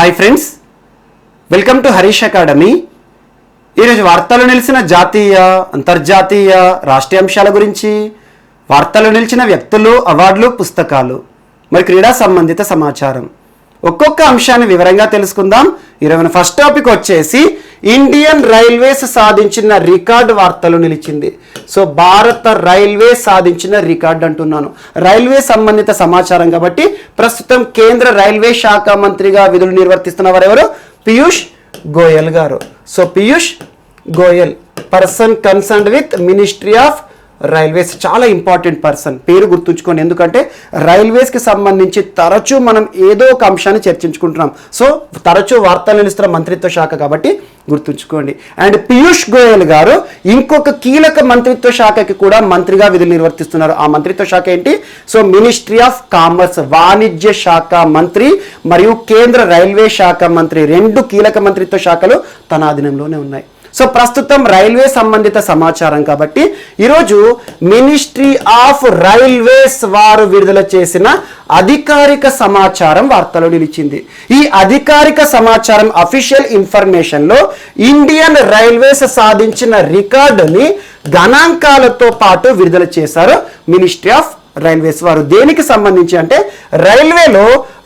Hi friends, welcome to Harish academy. ఈరోజు వార్తలు నిలిచిన జాతీయ, అంతర్జాతీయ, రాష్ట్రీయ అంశాల గురించి, వార్తలు నిలిచిన వ్యక్తులు, అవార్డులు, పుస్తకాలు, మరి క్రీడా సంబంధిత సమాచారం ఒక్కొక్క అంశాన్ని వివరంగా తెలుసుకుందాం. ఈరోజు ఫస్ట్ టాపిక్ వచ్చేసి ఇండియన్ రైల్వేస్ సాధించిన రికార్డు వార్తలు నిలిచింది. సో భారత రైల్వే సాధించిన రికార్డు అంటున్నాను, రైల్వే సంబంధిత సమాచారం కాబట్టి. ప్రస్తుతం కేంద్ర రైల్వే శాఖ మంత్రిగా విధులు నిర్వర్తిస్తున్న వారెవరు? పీయూష్ గోయల్ గారు. So Piyush Goyal, person concerned with ministry of railways. చాలా ఇంపార్టెంట్ పర్సన్, పేరు గుర్తుంచుకోండి. ఎందుకంటే రైల్వేస్కి సంబంధించి తరచూ మనం ఏదో ఒక అంశాన్ని చర్చించుకుంటున్నాం. సో తరచూ వార్తలు నిలుస్తున్న మంత్రిత్వ శాఖ కాబట్టి గుర్తుంచుకోండి. అండ్ పీయూష్ గోయల్ గారు ఇంకొక కీలక మంత్రిత్వ శాఖకి కూడా మంత్రిగా విధులు నిర్వర్తిస్తున్నారు. ఆ మంత్రిత్వ శాఖ ఏంటి? సో మినిస్ట్రీ ఆఫ్ కామర్స్, వాణిజ్య శాఖ మంత్రి మరియు కేంద్ర రైల్వే శాఖ మంత్రి, రెండు కీలక మంత్రిత్వ శాఖలు తన అధీనంలోనే ఉన్నాయి. సో ప్రస్తుతం రైల్వే సంబంధిత సమాచారం కాబట్టి ఈరోజు మినిస్ట్రీ ఆఫ్ రైల్వేస్ వారు విడుదల చేసిన అధికారిక సమాచారం వార్తలో నిలిచింది. ఈ అధికారిక సమాచారం, అఫీషియల్ ఇన్ఫర్మేషన్లో ఇండియన్ రైల్వేస్ సాధించిన రికార్డుని గణాంకాలతో పాటు విడుదల చేశారు మినిస్ట్రీ ఆఫ్ రైల్వేస్ వారు. దేనికి సంబంధించి అంటే రైల్వేలో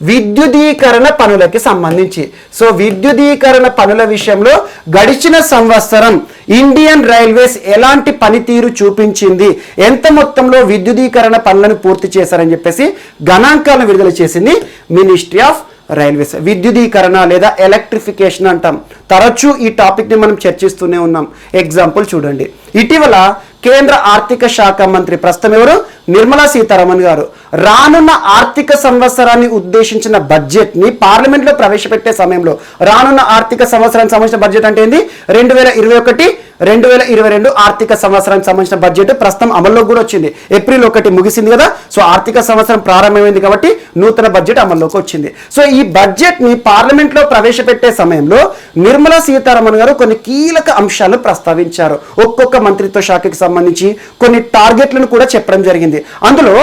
విద్యుదీకరణ పనులకి సంబంధించి. సో విద్యుదీకరణ పనుల విషయంలో గడిచిన సంవత్సరం ఇండియన్ రైల్వేస్ ఎలాంటి పనితీరు చూపించింది, ఎంత మొత్తంలో విద్యుదీకరణ పనులను పూర్తి చేశారని చెప్పేసి గణాంకాలను విడుదల చేసింది మినిస్ట్రీ ఆఫ్ రైల్వేస్. విద్యుదీకరణ లేదా ఎలక్ట్రిఫికేషన్ అంటాం. తరచూ ఈ టాపిక్ని మనం చర్చిస్తూనే ఉన్నాం. ఎగ్జాంపుల్ చూడండి, ఇటీవల కేంద్ర ఆర్థిక శాఖ మంత్రి, ప్రస్తుతం ఎవరు? నిర్మలా సీతారామన్ గారు, రానున్న ఆర్థిక సంవత్సరాన్ని ఉద్దేశించిన బడ్జెట్ని పార్లమెంట్లో ప్రవేశపెట్టే సమయంలో, రానున్న ఆర్థిక సంవత్సరానికి సంబంధించిన బడ్జెట్ అంటే ఏంది? 2021-2022 ఆర్థిక సంవత్సరానికి సంబంధించిన బడ్జెట్ ప్రస్తుతం అమల్లోకి కూడా వచ్చింది. ఏప్రిల్ 1 ముగిసింది కదా. సో ఆర్థిక సంవత్సరం ప్రారంభమైంది కాబట్టి నూతన బడ్జెట్ అమల్లోకి వచ్చింది. సో ఈ బడ్జెట్ని పార్లమెంట్లో ప్రవేశపెట్టే సమయంలో నిర్మలా సీతారామన్ గారు కొన్ని కీలక అంశాలను ప్రస్తావించారు. ఒక్కొక్క మంత్రిత్వ శాఖకి సంబంధించి కొన్ని టార్గెట్లను కూడా చెప్పడం జరిగింది. అందులో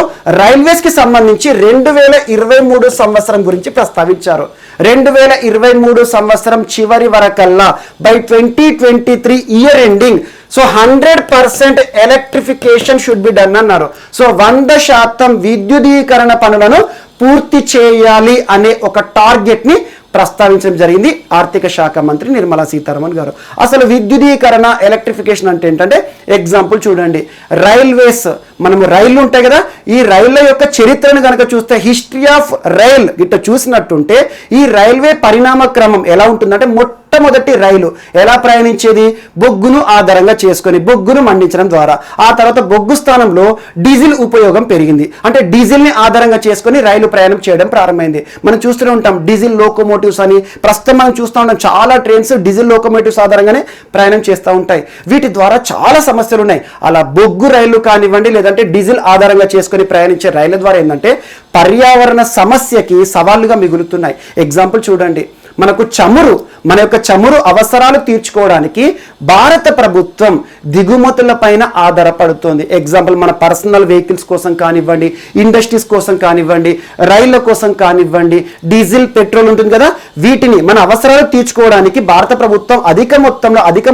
రైల్వేస్కి సంబంధించి 2023 సంవత్సరం గురించి ప్రస్తావించారు. 2023 సంవత్సరం చివరి వరకల్లా by 2023 year ending, so 100% electrification should be done అన్నారు. సో 100% విద్యుదీకరణ పనులను పూర్తి చేయాలి అనే ఒక టార్గెట్ని ప్రస్తావించడం జరిగింది ఆర్థిక శాఖ మంత్రి నిర్మలా సీతారామన్ గారు. అసలు విద్యుదీకరణ, ఎలక్ట్రిఫికేషన్ అంటే ఏంటంటే, ఎగ్జాంపుల్ చూడండి, రైల్వేస్, మనము రైళ్లు ఉంటాయి కదా, ఈ రైళ్ల యొక్క చరిత్రను కనుక చూస్తే, హిస్టరీ ఆఫ్ రైల్ ఇట్లా చూసినట్టుంటే ఈ రైల్వే పరిణామ క్రమం ఎలా ఉంటుందంటే, మొట్టమొదటి రైలు ఎలా ప్రయాణించేది? బొగ్గును ఆధారంగా చేసుకొని, బొగ్గును మండించడం ద్వారా. ఆ తర్వాత బొగ్గు స్థానంలో డీజిల్ ఉపయోగం పెరిగింది. అంటే డీజిల్ని ఆధారంగా చేసుకొని రైలు ప్రయాణం చేయడం ప్రారంభమైంది. మనం చూస్తూనే ఉంటాం డీజిల్ లోకోమోటివ్స్ అని. ప్రస్తుతం మనం చూస్తూ ఉంటాం చాలా ట్రైన్స్ డీజిల్ లోకోమోటివ్స్ ఆధారంగానే ప్రయాణం చేస్తూ ఉంటాయి. వీటి ద్వారా చాలా సమస్యలు ఉన్నాయి. అలా బొగ్గు రైళ్లు కానివ్వండి, లేదంటే డీజిల్ ఆధారంగా చేసుకొని ప్రయాణించే రైళ్ల ద్వారా ఏంటంటే పర్యావరణ సమస్యకి సవాళ్లుగా మిగులుతున్నాయి. ఎగ్జాంపుల్ చూడండి, మనకు చమురు, మన యొక్క చమురు అవసరాలు తీర్చుకోవడానికి భారత ప్రభుత్వం దిగుమతుల పైన ఆధారపడుతోంది. ఎగ్జాంపుల్ మన పర్సనల్ వెహికల్స్ కోసం కానివ్వండి, ఇండస్ట్రీస్ కోసం కానివ్వండి, రైళ్ల కోసం కానివ్వండి, డీజిల్, పెట్రోల్ ఉంటుంది కదా, వీటిని మన అవసరాలు తీర్చుకోవడానికి భారత ప్రభుత్వం అధిక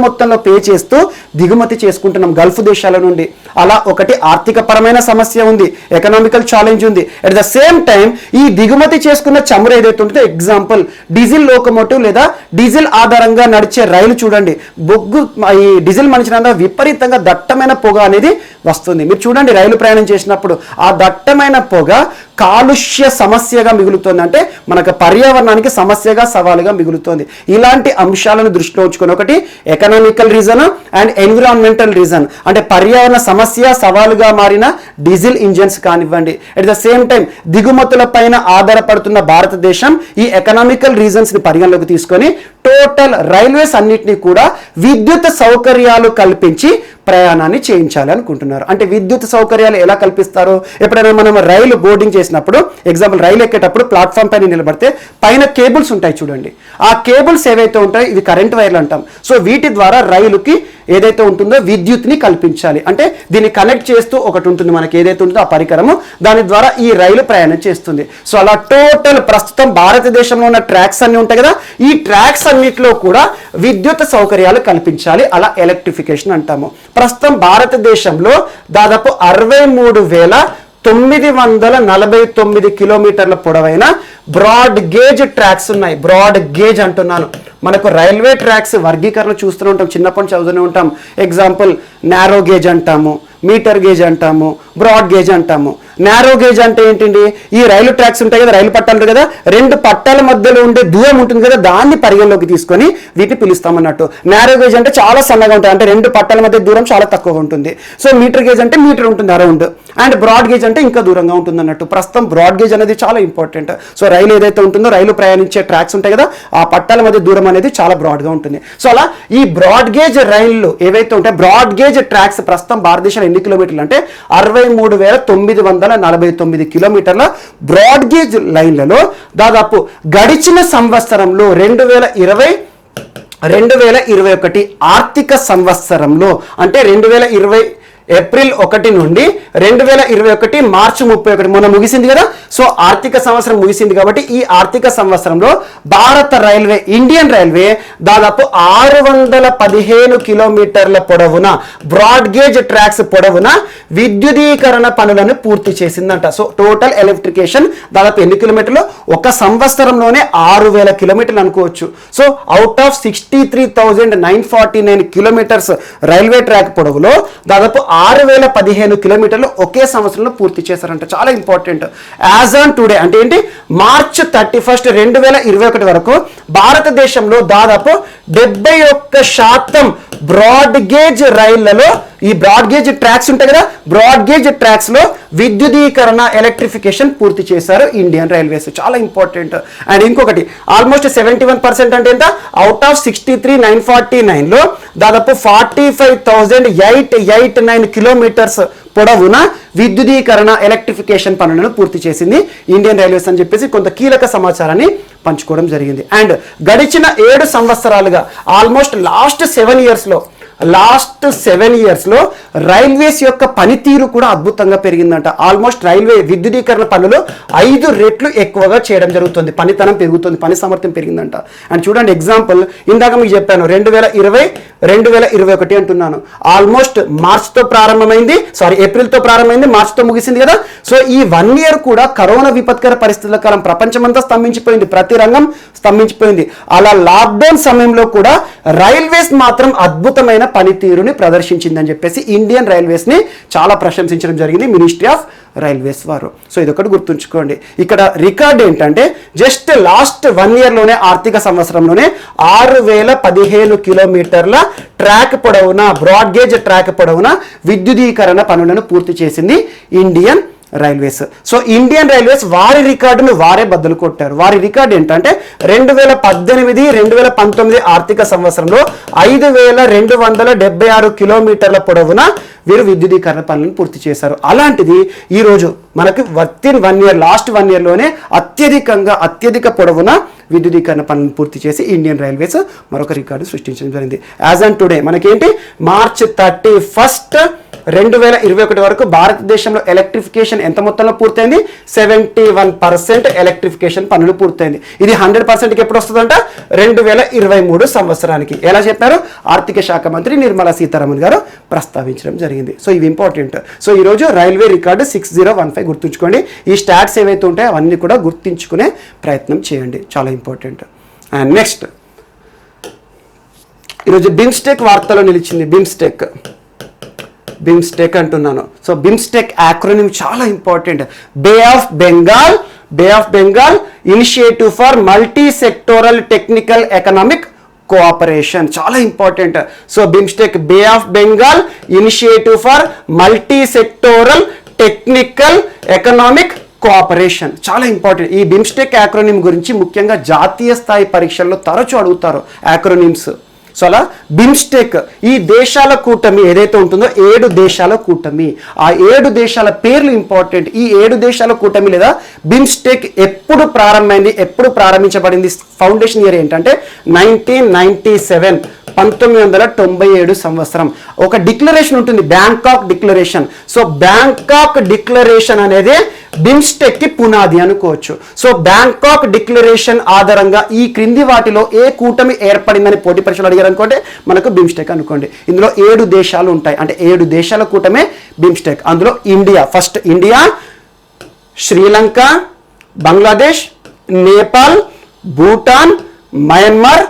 మొత్తంలో పే చేస్తూ దిగుమతి చేసుకుంటున్నాం గల్ఫ్ దేశాల నుండి. అలా ఒకటి ఆర్థిక పరమైన సమస్య ఉంది, ఎకనామికల్ ఛాలెంజ్ ఉంది. అట్ ద సేమ్ టైం ఈ దిగుమతి చేసుకున్న చమురు ఏదైతే ఉంటుందో, ఎగ్జాంపుల్ డీజిల్ లోకోమోటివ్ లేదా డీజిల్ ఆధారంగా నడిచే రైలు చూడండి, బొగ్గు ఈ డీజిల్ మంచినంత విపరీతంగా దట్టమైన పొగ అనేది వస్తుంది. మీరు చూడండి రైలు ప్రయాణం చేసినప్పుడు ఆ దట్టమైన పొగ కాలుష్య సమస్యగా మిగులుతుంది. అంటే మనకు పర్యావరణానికి సమస్యగా, సవాలుగా మిగులుతుంది. ఇలాంటి అంశాలను దృష్టిలో ఉంచుకొని, ఒకటి economical reason and environmental reason, అంటే పర్యావరణ సమస్య, సవాలుగా మారిన డీజిల్ ఇంజన్స్ కానివ్వండి. అట్ ద సేమ్ టైం దిగుమతుల పైన ఆధారపడుతున్న భారతదేశం ఈ ఎకనామికల్ రీజన్స్ ని పరిగణలోకి తీసుకొని టోటల్ రైల్వేస్ అన్నిటినీ కూడా విద్యుత్ సౌకర్యాలు కల్పించి ప్రయాణాన్ని చేయించాలి అనుకుంటున్నారు. అంటే విద్యుత్ సౌకర్యాలు ఎలా కల్పిస్తారు? ఎప్పుడైనా మనం రైలు బోర్డింగ్ చేసినప్పుడు, ఎగ్జాంపుల్ రైలు ఎక్కేటప్పుడు ప్లాట్ఫామ్ పైన నిలబడితే పైన కేబుల్స్ ఉంటాయి చూడండి. ఆ కేబుల్స్ ఏవైతే ఉంటాయో ఇవి కరెంట్ వైర్లు అంటాం. సో వీటి ద్వారా రైలుకి ఏదైతే ఉంటుందో విద్యుత్ని కల్పించాలి. అంటే దీన్ని కనెక్ట్ చేస్తూ ఒకటి ఉంటుంది మనకి, ఏదైతే ఉంటుందో ఆ పరికరము, దాని ద్వారా ఈ రైలు ప్రయాణం చేస్తుంది. సో అలా టోటల్ ప్రస్తుతం భారతదేశంలో ఉన్న ట్రాక్స్ అన్ని ఉంటాయి కదా, ఈ ట్రాక్స్ అన్నిటిలో కూడా విద్యుత్ సౌకర్యాలు కల్పించాలి. అలా ఎలక్ట్రిఫికేషన్ అంటాము. ప్రస్తుతం భారతదేశంలో దాదాపు 63,949 కిలోమీటర్ల పొడవైన బ్రాడ్ గేజ్ ట్రాక్స్ ఉన్నాయి. బ్రాడ్ గేజ్ అంటున్నాను. మనకు రైల్వే ట్రాక్స్ వర్గీకరణ చూస్తూనే ఉంటాం, చిన్నప్పటి చదువుతూనే ఉంటాం. ఎగ్జాంపుల్ నారో గేజ్ అంటాము, మీటర్ గేజ్ అంటాము, బ్రాడ్ గేజ్ అంటాము. నారో గేజ్ అంటే ఏంటండి, ఈ రైలు ట్రాక్స్ ఉంటాయి కదా, రైలు పట్టాలు కదా, రెండు పట్టాల మధ్యలో ఉండే దూరం ఉంటుంది కదా, దాన్ని పరిగణలోకి తీసుకొని వీటిని పిలుస్తామన్నట్టు. నారో గేజ్ అంటే చాలా సన్నగా ఉంటుంది, అంటే రెండు పట్టాల మధ్య దూరం చాలా తక్కువగా ఉంటుంది. సో మీటర్ గేజ్ అంటే మీటర్ ఉంటుంది అరౌండ్, అండ్ బ్రాడ్ గేజ్ అంటే ఇంకా దూరంగా ఉంటుంది అన్నట్టు. ప్రస్తుతం బ్రాడ్ గేజ్ అనేది చాలా ఇంపార్టెంట్. సో రైలు ఏదైతే ఉంటుందో, రైలు ప్రయాణించే ట్రాక్స్ ఉంటాయి కదా, ఆ పట్టాల మధ్య దూరం అనేది చాలా బ్రాడ్గా ఉంటుంది. సో అలా ఈ బ్రాడ్ గేజ్ రైళ్లు ఏవైతే ఉంటాయో, బ్రాడ్ గేజ్ ట్రాక్స్ ప్రస్తుతం భారతదేశంలో ఎన్ని కిలోమీటర్లు అంటే 63,949 కిలోమీటర్ల బ్రాడ్ గేజ్ లైన్లలో దాదాపు గడిచిన సంవత్సరంలో 2020-2021 ఆర్థిక సంవత్సరంలో, అంటే 2020 ఏప్రిల్ 1 నుండి 2021 మార్చి 31 మొన్న ముగిసింది కదా. సో ఆర్థిక సంవత్సరం ముగిసింది కాబట్టి ఈ ఆర్థిక సంవత్సరంలో భారత రైల్వే, ఇండియన్ రైల్వే దాదాపు 615 కిలోమీటర్ల పొడవున బ్రాడ్ గేజ్ ట్రాక్స్ పొడవున విద్యుదీకరణ పనులను పూర్తి చేసిందంట. సో టోటల్ ఎలక్ట్రికేషన్ దాదాపు ఎన్ని కిలోమీటర్లు, ఒక సంవత్సరంలోనే 6,000 కిలోమీటర్లు అనుకోవచ్చు. So out of 63,949 kilometres railway track పొడవులో దాదాపు 6,015 కిలోమీటర్లు ఒకే సంవత్సరంలో పూర్తి చేశారంట. చాలా ఇంపార్టెంట్. యాజ్ ఆన్ టుడే అంటే ఏంటి, మార్చ్ 31, 2021 వరకు భారతదేశంలో దాదాపు 71% బ్రాడ్ గేజ్ రైళ్లలో, ఈ బ్రాడ్ గేజ్ ట్రాక్స్ ఉంటాయి కదా, బ్రాడ్ గేజ్ ట్రాక్స్ లో విద్యుదీకరణ, ఎలక్ట్రిఫికేషన్ పూర్తి చేశారు ఇండియన్ రైల్వేస్. చాలా ఇంపార్టెంట్. అండ్ ఇంకొకటి, ఆల్మోస్ట్ 71% అంటే ఎంత, అవుట్ ఆఫ్ 63,949 లో దాదాపు 45,889 కిలోమీటర్స్ పొడవున విద్యుదీకరణ, ఎలక్ట్రిఫికేషన్ పనులను పూర్తి చేసింది ఇండియన్ రైల్వేస్ అని చెప్పేసి కొంత కీలక సమాచారాన్ని పంచుకోవడం జరిగింది. అండ్ గడిచిన 7 సంవత్సరాలుగా ఆల్మోస్ట్ లాస్ట్ 7 ఇయర్స్లో రైల్వేస్ యొక్క పనితీరు కూడా అద్భుతంగా పెరిగిందంట. ఆల్మోస్ట్ రైల్వే విద్యుదీకరణ పనులు 5 రెట్లు ఎక్కువగా చేయడం జరుగుతుంది. పనితనం పెరుగుతుంది, పని సామర్థ్యం పెరిగిందంట. అండ్ చూడండి ఎగ్జాంపుల్, ఇందాక మీకు చెప్పాను 2020-2021 అంటున్నాను. ఆల్మోస్ట్ ఏప్రిల్తో ప్రారంభమైంది, మార్చ్తో ముగిసింది కదా. సో ఈ 1 ఇయర్ కూడా కరోనా విపత్కర పరిస్థితుల కాలం, ప్రపంచమంతా స్తంభించిపోయింది, ప్రతి రంగం స్తంభించిపోయింది. అలా లాక్డౌన్ సమయంలో కూడా రైల్వేస్ మాత్రం అద్భుతమైన పనితీరుని ప్రదర్శించిందని చెప్పేసి ఇండియన్ రైల్వేస్ ని చాలా ప్రశంసించడం జరిగింది మినిస్ట్రీ ఆఫ్ రైల్వేస్ వారు. సో ఇదొకటి గుర్తుంచుకోండి. ఇక్కడ రికార్డ్ ఏంటంటే జస్ట్ లాస్ట్ 1 ఇయర్లోనే, ఆర్థిక సంవత్సరంలోనే 6,015 కిలోమీటర్ల ట్రాక్ పొడవున, బ్రాడ్ గేజ్ ట్రాక్ పొడవున విద్యుదీకరణ పనులను పూర్తి చేసింది Indian railways. So Indian railways వారి రికార్డును వారే బద్దలు కొట్టారు. వారి రికార్డు ఏంటంటే 2018-2019 ఆర్థిక సంవత్సరంలో 5,276 కిలోమీటర్ల పొడవున వీరు విద్యుదీకరణ పనులను పూర్తి చేశారు. అలాంటిది ఈరోజు మనకి వితిన్ 1 ఇయర్, లాస్ట్ 1 ఇయర్లోనే అత్యధిక పొడవున విద్యుదీకరణ పనులను పూర్తి చేసి ఇండియన్ రైల్వేస్ మరొక రికార్డు సృష్టించడం జరిగింది. యాజ్ ఆన్ టుడే మనకేంటి, మార్చ్ 31, 2021 వరకు భారతదేశంలో ఎలక్ట్రిఫికేషన్ ఎంత మొత్తంలో పూర్తయింది, 71% ఎలక్ట్రిఫికేషన్ పనులు పూర్తయింది. ఇది 100%కి ఎప్పుడు వస్తుందంట, 2023 సంవత్సరానికి. ఎలా చెప్పారు, ఆర్థిక శాఖ మంత్రి నిర్మలా సీతారామన్ గారు ప్రస్తావించడం జరిగింది. సో ఇవి ఇంపార్టెంట్. సో ఈరోజు రైల్వే రికార్డు 6015 గుర్తుంచుకోండి. ఈ స్టాట్స్ ఏవైతే ఉంటాయో అవన్నీ కూడా గుర్తించుకునే ప్రయత్నం చేయండి, చాలా ఇంపార్టెంట్. అండ్ నెక్స్ట్, ఈరోజు బిమ్స్టెక్ వార్తలో నిలిచింది. బిమ్స్టెక్ అంటున్నాను. సో బిమ్స్టెక్ యాక్రోనిమ్ చాలా important. Bay of Bengal initiative for multi sectoral technical economic cooperation, చాలా important. So BIMSTEC, bay of Bengal initiative for multi sectoral technical economic cooperation, చాలా ఇంపార్టెంట్. ఈ BIMSTEC acronym గురించి ముఖ్యంగా జాతీయ స్థాయి పరీక్షల్లో తరచూ అడుగుతారు యాక్రోనిమ్స్. సో అలా బిమ్స్టెక్, ఈ దేశాల కూటమి ఏదైతే ఉంటుందో 7 దేశాల కూటమి, ఆ 7 దేశాల పేర్లు ఇంపార్టెంట్. ఈ 7 దేశాల కూటమి లేదా బిమ్స్టెక్ ఎప్పుడు ప్రారంభమైంది, ఎప్పుడు ప్రారంభించబడింది, ఫౌండేషన్ ఇయర్ ఏంటంటే 1997 1997 సంవత్సరం ఒక డిక్లరేషన్ ఉంటుంది, Bangkok declaration. So Bangkok declaration అనేది బిమ్స్టెక్ కి పునాది అనుకోవచ్చు. సో బ్యాంకాక్ డిక్లరేషన్ ఆధారంగా ఈ క్రింది వాటిలో ఏ కూటమి ఏర్పడిందని పోటీ పరీక్షలు అడిగారు అనుకోండి, మనకు బిమ్స్టెక్ అనుకోండి. ఇందులో 7 దేశాలు ఉంటాయి, అంటే 7 దేశాల కూటమే బిమ్స్టెక్. అందులో India, first India, Sri Lanka, Bangladesh, Nepal, Bhutan, Myanmar,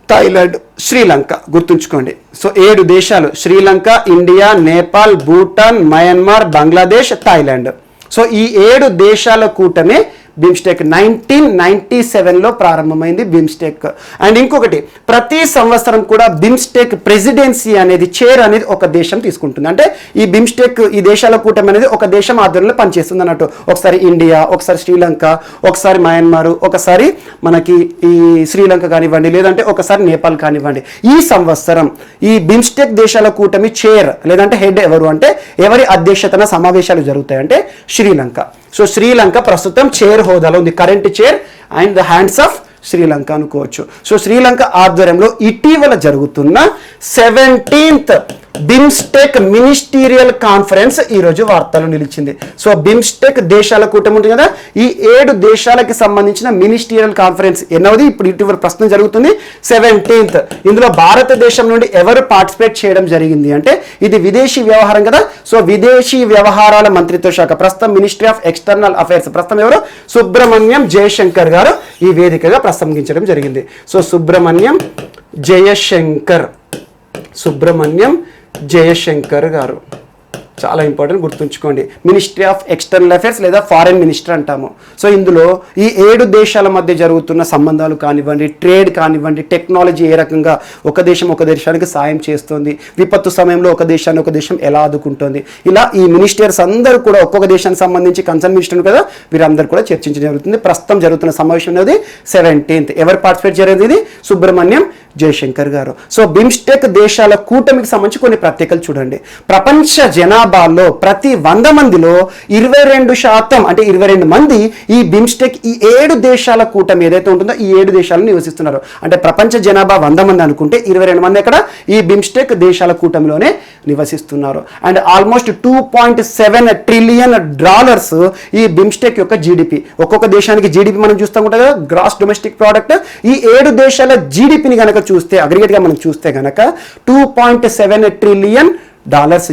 Thailand, Sri Lanka. గుర్తుంచుకోండి. సో 7 దేశాలు, Sri Lanka, India, Nepal, Bhutan, Myanmar, Bangladesh, Thailand. So ఈ 7 దేశాల కూటమే బిమ్స్టెక్. 1997లో ప్రారంభమైంది బిమ్స్టెక్. అండ్ ఇంకొకటి, ప్రతి సంవత్సరం కూడా బిమ్స్టెక్ ప్రెసిడెన్సీ అనేది, చైర్ అనేది ఒక దేశం తీసుకుంటుంది. అంటే ఈ బిమ్స్టెక్, ఈ దేశాల కూటమి అనేది ఒక దేశం ఆధ్వర్యంలో పనిచేస్తుంది అన్నట్టు. ఒకసారి ఇండియా, ఒకసారి శ్రీలంక, ఒకసారి మయన్మార్, ఒకసారి మనకి ఈ శ్రీలంక కానివ్వండి, లేదంటే ఒకసారి నేపాల్ కానివ్వండి. ఈ సంవత్సరం ఈ బిమ్స్టెక్ దేశాల కూటమి చైర్ లేదంటే హెడ్ ఎవరు అంటే, ఎవరి అధ్యక్షతన సమావేశాలు జరుగుతాయంటే శ్రీలంక. సో శ్రీలంక ప్రస్తుతం చైర్ హోదాలో ఉంది, current chair and the hands of Sri Lanka అనుకోవచ్చు. సో శ్రీలంక ఆధ్వర్యంలో ఇటీవల జరుగుతున్న 17th బిమ్స్టెక్ మినిస్టీరియల్ కాన్ఫరెన్స్ ఈరోజు వార్తలు నిలిచింది. సో బిమ్స్టెక్ దేశాల కూటమి ఉంటుంది కదా, ఈ 7 దేశాలకి సంబంధించిన మినిస్టీరియల్ కాన్ఫరెన్స్ ఎన్నోది ఇప్పుడు ఇటీవల ప్రస్తుతం జరుగుతుంది, 17th. ఇందులో భారతదేశం నుండి ఎవరు పార్టిసిపేట్ చేయడం జరిగింది అంటే, ఇది విదేశీ వ్యవహారం కదా. సో విదేశీ వ్యవహారాల మంత్రిత్వ శాఖ, ప్రస్తుతం మినిస్ట్రీ ఆఫ్ ఎక్స్టర్నల్ అఫైర్స్, ప్రస్తుతం ఎవరు, సుబ్రహ్మణ్యం జయశంకర్ గారు ఈ వేదికగా ప్రసంగించడం జరిగింది. సో సుబ్రహ్మణ్యం జయశంకర్ గారు చాలా ఇంపార్టెంట్, గుర్తుంచుకోండి. మినిస్ట్రీ ఆఫ్ ఎక్స్టర్నల్ అఫైర్స్ లేదా ఫారెన్ మినిస్టర్ అంటాము. సో ఇందులో ఈ 7 దేశాల మధ్య జరుగుతున్న సంబంధాలు కానివ్వండి, ట్రేడ్ కానివ్వండి, టెక్నాలజీ ఏ రకంగా ఒక దేశానికి సాయం చేస్తుంది, విపత్తు సమయంలో ఒక దేశం ఎలా ఆదుకుంటుంది, ఇలా ఈ మినిస్టర్స్ అందరూ కూడా ఒక్కొక్క దేశానికి సంబంధించి కన్సర్న్ మినిస్టర్ కదా, వీరందరూ కూడా చర్చించడం జరుగుతుంది. ప్రస్తుతం జరుగుతున్న సమావేశం అనేది 17th. ఎవరు పార్టిసిపేట్ చేయలేదు? ఇది సుబ్రహ్మణ్యం జయశంకర్ గారు. సో బిమ్స్టెక్ దేశాల కూటమికి సంబంధించి కొన్ని ప్రత్యేకలు చూడండి. ప్రపంచ జనాభాలో ప్రతి 100 మందిలో 22% అంటే 22 మంది ఈ బిమ్స్టెక్, ఈ 7 దేశాల కూటమి ఏదైతే ఉంటుందో ఈ 7 దేశాలను నివసిస్తున్నారు. అంటే ప్రపంచ జనాభా 100 మంది అనుకుంటే 22 మంది ఎక్కడ ఈ బిమ్స్టెక్ దేశాల కూటమిలోనే నివసిస్తున్నారు. అండ్ ఆల్మోస్ట్ $2.7 ట్రిలియన్ ఈ బిమ్స్టెక్ యొక్క జీడిపి. ఒక్కొక్క దేశానికి జీడిపి మనం చూస్తాం కదా, గ్రాస్ డొమెస్టిక్ ప్రోడక్ట్. ఈ 7 దేశాల జీడిపిని కనుక చూస్తే, అగ్రిగేట్గా మనం చూస్తే కనుక $2.7 trillion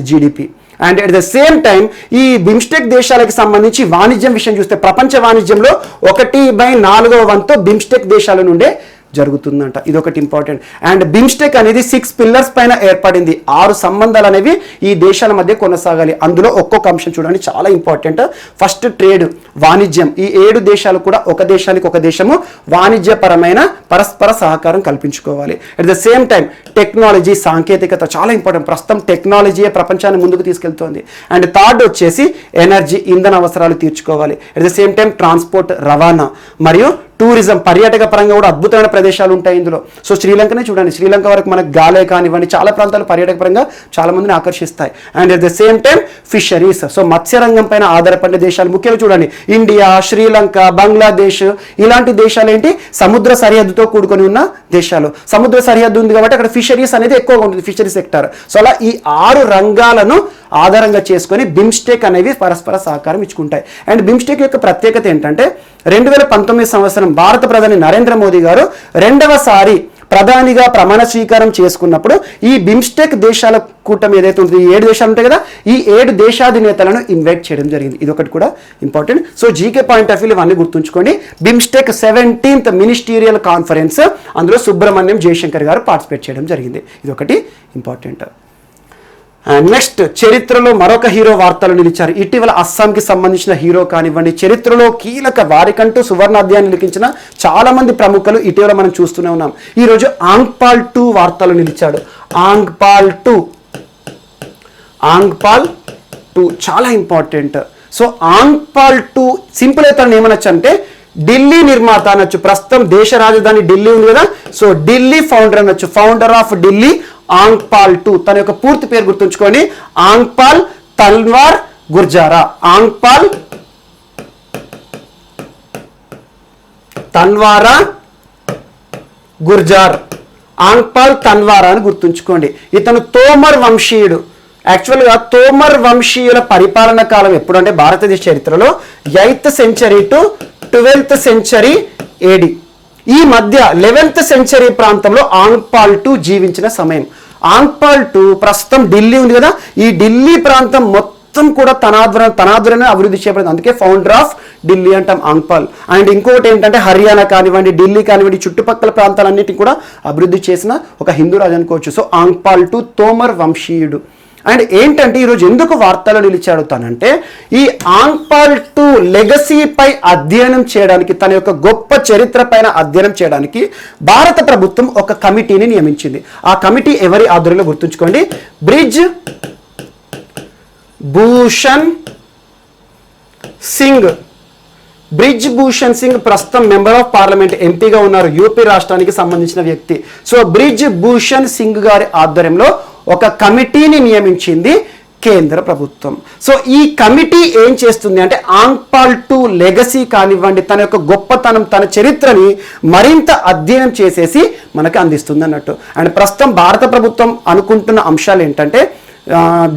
GDP. And at the same time ఈ బిమ్స్టెక్ దేశాలకు సంబంధించి వాణిజ్యం విషయం చూస్తే, ప్రపంచ వాణిజ్యంలో 1/4 వంతు బిమ్స్టెక్ దేశాల నుండే జరుగుతుందంట. ఇది ఒకటి ఇంపార్టెంట్. అండ్ బిమ్స్టెక్ అనేది 6 పిల్లర్స్ పైన ఏర్పడింది. 6 సంబంధాలు అనేవి ఈ దేశాల మధ్య కొనసాగాలి. అందులో ఒక్కొక్క అంశం చూడండి, చాలా ఇంపార్టెంట్. ఫస్ట్ ట్రేడ్, వాణిజ్యం. ఈ 7 దేశాలు కూడా ఒక దేశానికి ఒక దేశము వాణిజ్యపరమైన పరస్పర సహకారం కల్పించుకోవాలి. At the same time technology, సాంకేతికత చాలా ఇంపార్టెంట్. ప్రస్తుతం టెక్నాలజీయే ప్రపంచాన్ని ముందుకు తీసుకెళ్తోంది. అండ్ థర్డ్ వచ్చేసి ఎనర్జీ, ఇంధన అవసరాలు తీర్చుకోవాలి. At the same time transport, రవాణా మరియు టూరిజం, పర్యాటక పరంగా కూడా అద్భుతమైన ప్రదేశాలు ఉంటాయి ఇందులో. సో శ్రీలంకనే చూడండి, శ్రీలంక వరకు మనకు గాలే కానివ్వండి, చాలా ప్రాంతాలు పర్యాటక పరంగా చాలా మందిని ఆకర్షిస్తాయి. And at the same time fisheries, so మత్స్యరంగం పైన ఆధారపడిన దేశాలు ముఖ్యంగా చూడండి, ఇండియా, శ్రీలంక, బంగ్లాదేశ్, ఇలాంటి దేశాలు ఏంటి, సముద్ర సరిహద్దుతో కూడుకొని ఉన్న దేశాలు. సముద్ర సరిహద్దు ఉంది కాబట్టి అక్కడ ఫిషరీస్ అనేది ఎక్కువగా ఉంటుంది, ఫిషరీ సెక్టర్. సో అలా ఈ 6 రంగాలను ఆధారంగా చేసుకొని బిమ్స్టెక్ అనేవి పరస్పర సహకారం ఇచ్చుకుంటాయి. అండ్ బిమ్స్టెక్ యొక్క ప్రత్యేకత ఏంటంటే, 2019 సంవత్సరం భారత ప్రధాని నరేంద్ర మోదీ గారు 2వసారి ప్రధానిగా ప్రమాణ స్వీకారం చేసుకున్నప్పుడు ఈ బిమ్స్టెక్ దేశాల కూటమి ఏదైతే ఉంటుంది, ఈ 7 దేశాలు ఉంటాయి కదా, ఈ 7 దేశాధినేతలను ఇన్వైట్ చేయడం జరిగింది. ఇది ఒకటి కూడా important. So GK point of view ఇవన్నీ గుర్తుంచుకోండి. బిమ్స్టెక్ 17th మినిస్టీరియల్ కాన్ఫరెన్స్, అందులో సుబ్రహ్మణ్యం జయశంకర్ గారు పార్టిసిపేట్ చేయడం జరిగింది. ఇది ఒకటి ఇంపార్టెంట్. నెక్స్ట్, చరిత్రలో మరొక హీరో వార్తలు నిలిచారు. ఇటీవల అస్సాంకి సంబంధించిన హీరో కానివ్వండి, చరిత్రలో కీలక వారికంటూ సువర్ణాధ్యాయాన్ని లిఖించిన చాలా మంది ప్రముఖులు ఇటీవల మనం చూస్తూనే ఉన్నాం. ఈరోజు ఆంగ్పాల్ 2 వార్తలు నిలిచాడు. ఆంగ్పాల్ 2 చాలా ఇంపార్టెంట్. సో ఆంగ్పాల్ 2 సింపుల్ అయితే ఏమనొచ్చు అంటే, ఢిల్లీ నిర్మాత అనొచ్చు. ప్రస్తుతం దేశ రాజధాని ఢిల్లీ ఉంది కదా, సో ఢిల్లీ ఫౌండర్ అనొచ్చు, ఫౌండర్ ఆఫ్ ఢిల్లీ ఆంగ్పాల్ 2. తన యొక్క పూర్తి పేరు గుర్తుంచుకోండి, ఆంగ్పాల్ తల్వార్ గుర్జారా. ఆంగ్పాల్ తన్వారా గుర్జార్, ఆంగ్పాల్ తన్వారా అని గుర్తుంచుకోండి. ఇతను తోమర్ వంశీయుడు. యాక్చువల్గా తోమర్ వంశీయుల పరిపాలన కాలం ఎప్పుడంటే భారతదేశ చరిత్రలో 8th century to 12th century AD. ఈ మధ్య 11th century ప్రాంతంలో ఆంగ్పాల్ II జీవించిన సమయం. ఆంగ్పాల్ II ప్రస్తుతం ఢిల్లీ ఉంది కదా, ఈ ఢిల్లీ ప్రాంతం మొత్తం కూడా తన ఆధ్వర్యంలో అభివృద్ధి చేయబడింది. అందుకే ఫౌండర్ ఆఫ్ ఢిల్లీ అంటాం ఆంగ్పాల్. అండ్ ఇంకొకటి ఏంటంటే హర్యానా కానివ్వండి, ఢిల్లీ కానివ్వండి, చుట్టుపక్కల ప్రాంతాలన్నిటిని కూడా అభివృద్ధి చేసిన ఒక హిందూ రాజు అనుకోవచ్చు. సో ఆంగ్పాల్ II తోమర్ వంశీయుడు. అండ్ ఏంటంటే ఈరోజు ఎందుకు వార్తలు నిలిచాడు తనంటే, ఈ ఆంగ్పాల్ II లెగసీపై అధ్యయనం చేయడానికి, తన యొక్క గొప్ప చరిత్ర పైన అధ్యయనం చేయడానికి భారత ప్రభుత్వం ఒక కమిటీని నియమించింది. ఆ కమిటీ ఎవరి ఆధ్వర్యంలో గుర్తుంచుకోండి, బ్రిజ్ భూషణ్ సింగ్. బ్రిజ్ భూషణ్ సింగ్ ప్రస్తుతం మెంబర్ ఆఫ్ పార్లమెంట్ ఎంపీగా ఉన్నారు, యూపీ రాష్ట్రానికి సంబంధించిన వ్యక్తి. సో బ్రిజ్ భూషణ్ సింగ్ గారి ఆధ్వర్యంలో ఒక కమిటీని నియమించింది కేంద్ర ప్రభుత్వం. సో ఈ కమిటీ ఏం చేస్తుంది అంటే ఆంగ్పాల్ II లెగసీ కానివ్వండి, తన యొక్క గొప్పతనం, తన చరిత్రని మరింత అధ్యయనం చేసేసి మనకు అందిస్తుంది అన్నట్టు. అండ్ ప్రస్తుతం భారత ప్రభుత్వం అనుకుంటున్న అంశాలు ఏంటంటే,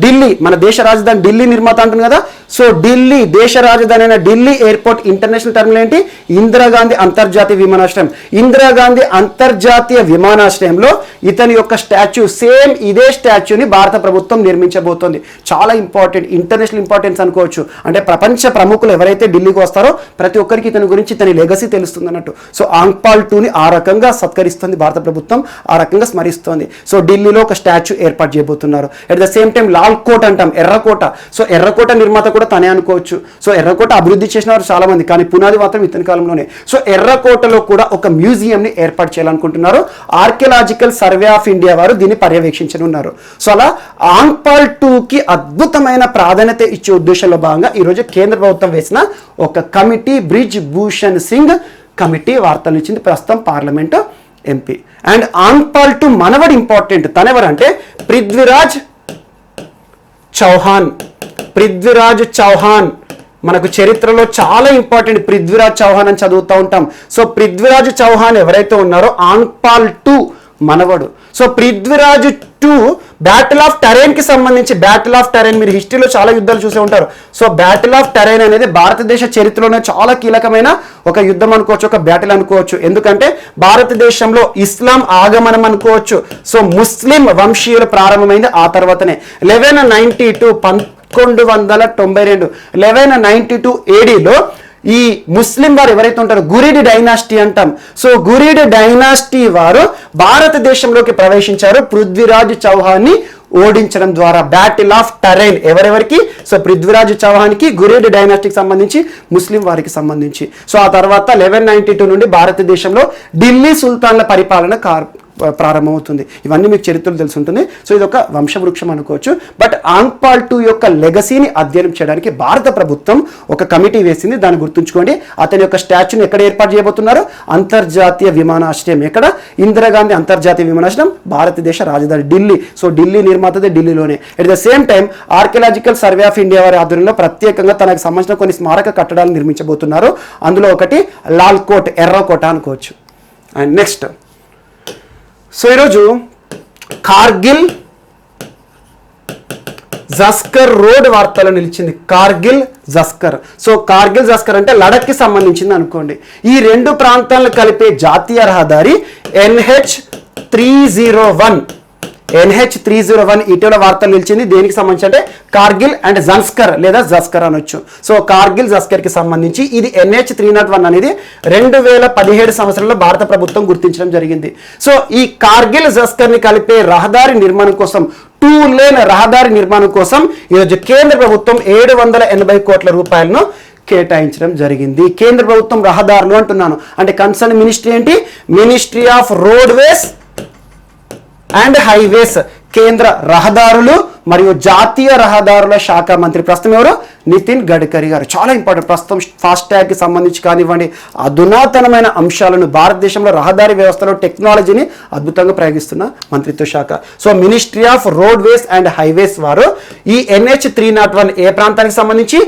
ఢిల్లీ మన దేశ రాజధాని ఢిల్లీ నిర్మాత అంటుంది కదా, సో ఢిల్లీ దేశ రాజధాని అయిన ఢిల్లీ ఎయిర్పోర్ట్ ఇంటర్నేషనల్ టర్మినల్ ఏంటి, ఇందిరాగాంధీ అంతర్జాతీయ విమానాశ్రయం. ఇందిరాగాంధీ అంతర్జాతీయ విమానాశ్రయంలో ఇతని యొక్క స్టాచ్యూ, సేమ్ ఇదే స్టాచ్యూని భారత ప్రభుత్వం నిర్మించబోతోంది. చాలా ఇంపార్టెంట్, ఇంటర్నేషనల్ ఇంపార్టెన్స్ అనుకోవచ్చు. అంటే ప్రపంచ ప్రముఖులు ఎవరైతే ఢిల్లీకి వస్తారో ప్రతి ఒక్కరికి ఇతని గురించి, ఇతని లెగసీ తెలుస్తుంది అన్నట్టు. సో ఆంగ్పాల్ IIని ఆ రకంగా సత్కరిస్తుంది భారత ప్రభుత్వం, ఆ రకంగా స్మరిస్తోంది. సో ఢిల్లీలో ఒక స్టాచ్యూ ఏర్పాటు చేయబోతున్నారు. At the same time Lal Kot అంటాం, ఎర్రకోట. సో ఎర్రకోట నిర్మాత కూడా తనే అనుకోవచ్చు. సో ఎర్రకోట అభివృద్ధి చేసిన వారు చాలా మంది, కానీ పునాది మాత్రం ఇతని కాలంలోనే. సో ఎర్రకోటలో కూడా ఒక మ్యూజియంని ఏర్పాటు చేయాలనుకుంటున్నారు. ఆర్కియలాజికల్ సర్వే ఆఫ్ ఇండియా వారు దీన్ని పర్యవేక్షించనున్నారు. సో అలా ఆంగ్పాల్ IIకి అద్భుతమైన ప్రాధాన్యత ఇచ్చే ఉద్దేశంలో భాగంగా ఈరోజు కేంద్ర ప్రభుత్వం వేసిన ఒక కమిటీ, బ్రిజ్ భూషణ్ సింగ్ కమిటీ వార్తలు ఇచ్చింది, ప్రస్తుతం పార్లమెంట్ ఎంపీ. అండ్ ఆంగ్పాల్ II మనవడు ఇంపార్టెంట్, తనెవరంటే పృథ్వీరాజ్ చౌహాన్. పృథ్వీరాజ్ చౌహాన్ మనకు చరిత్రలో చాలా ఇంపార్టెంట్. పృథ్వీరాజ్ చౌహాన్ అని చదువుతూ ఉంటాం. సో పృథ్వీరాజ్ చౌహాన్ ఎవరైతే ఉన్నారో ఆంగ్పాల్ II మనవడు. So Prithviraj II battle of Tarain కి సంబంధించి, బ్యాటిల్ ఆఫ్ టరైన్ మీరు హిస్టరీలో చాలా యుద్ధాలు చూసే ఉంటారు. సో బ్యాటిల్ ఆఫ్ టరైన్ అనేది భారతదేశ చరిత్రలోనే చాలా కీలకమైన ఒక యుద్ధం అనుకోవచ్చు, ఒక బ్యాటిల్ అనుకోవచ్చు. ఎందుకంటే భారతదేశంలో ఇస్లాం ఆగమనం అనుకోవచ్చు. సో ముస్లిం వంశీయులు ప్రారంభమైంది ఆ తర్వాతనే. 1192 1192 ADలో ఈ ముస్లిం వారు ఎవరైతే ఉంటారో గురిడ్ డైనాసిటీ అంటాం. సో గురిడ్ డైనాసిటీ వారు భారతదేశంలోకి ప్రవేశించారు పృథ్వీరాజ్ చౌహాన్ని ఓడించడం ద్వారా. బ్యాటిల్ ఆఫ్ టరైన్ ఎవరెవరికి, సో పృథ్వీరాజ్ చౌహాన్కి, గురిడ్ డైనాసిటీకి సంబంధించి, ముస్లిం వారికి సంబంధించి. సో ఆ తర్వాత 1192 నుండి భారతదేశంలో ఢిల్లీ సుల్తాన్ల పరిపాలన ప్రారంభమవుతుంది. ఇవన్నీ మీకు చరిత్రలు తెలిసి ఉంటుంది. సో ఇది ఒక వంశవృక్షం అనుకోవచ్చు. బట్ ఆంగ్పాల్ II యొక్క లెగసీని అధ్యయనం చేయడానికి భారత ప్రభుత్వం ఒక కమిటీ వేసింది. దాన్ని గుర్తుంచుకోండి. అతని యొక్క స్టాచ్యూని ఎక్కడ ఏర్పాటు చేయబోతున్నారు, అంతర్జాతీయ విమానాశ్రయం. ఎక్కడ, ఇందిరాగాంధీ అంతర్జాతీయ విమానాశ్రయం, భారతదేశ రాజధాని ఢిల్లీ. సో ఢిల్లీ నిర్మాతదే ఢిల్లీలోనే. At the same time archaeological survey of India వారి ఆధ్వర్యంలో ప్రత్యేకంగా తనకు సంబంధించిన కొన్ని స్మారక కట్టడాలు నిర్మించబోతున్నారు. అందులో ఒకటి లాల్ కోట్, ఎర్రకోట అనుకోవచ్చు. అండ్ నెక్స్ట్, సో ఈరోజు కార్గిల్ జస్కర్ రోడ్ వార్తలో నిలిచింది. కార్గిల్ జస్కర్. సో కార్గిల్ జస్కర్ అంటే లడఖ్కి సంబంధించింది అనుకోండి. ఈ రెండు ప్రాంతాలను కలిపే జాతీయ రహదారి NH301 ఇటీవల వార్తలు నిలిచింది. దేనికి సంబంధించి అంటే కార్గిల్ అండ్ జస్కర్ లేదా జస్కర్ అనొచ్చు. సో కార్గిల్ జస్కర్ కి సంబంధించి ఇది NH301 అనేది 2017 సంవత్సరంలో భారత ప్రభుత్వం గుర్తించడం జరిగింది. సో ఈ కార్గిల్ జస్కర్ ని కలిపే రహదారి నిర్మాణం కోసం, 2 లేన్ రహదారి నిర్మాణం కోసం ఈరోజు కేంద్ర ప్రభుత్వం 780 కోట్ల రూపాయలను కేటాయించడం జరిగింది. కేంద్ర ప్రభుత్వం రహదారులు అంటున్నాను అంటే కన్సర్న్ మినిస్ట్రీ ఏంటి, ministry of roadways and highways. కేంద్ర రహదారులు మరియు జాతీయ రహదారుల శాఖ మంత్రి ప్రస్తుతం ఎవరు, నితిన్ గడ్కరీ గారు. చాలా ఇంపార్టెంట్. ప్రస్తుతం ఫాస్టాగ్కి సంబంధించి కానివ్వండి, అధునాతనమైన అంశాలను భారతదేశంలో రహదారి వ్యవస్థలో టెక్నాలజీని అద్భుతంగా ప్రయోగిస్తున్న మంత్రిత్వ శాఖ. So ministry of roadways and highways వారు ఈ NH301 ఏ ప్రాంతానికి సంబంధించి,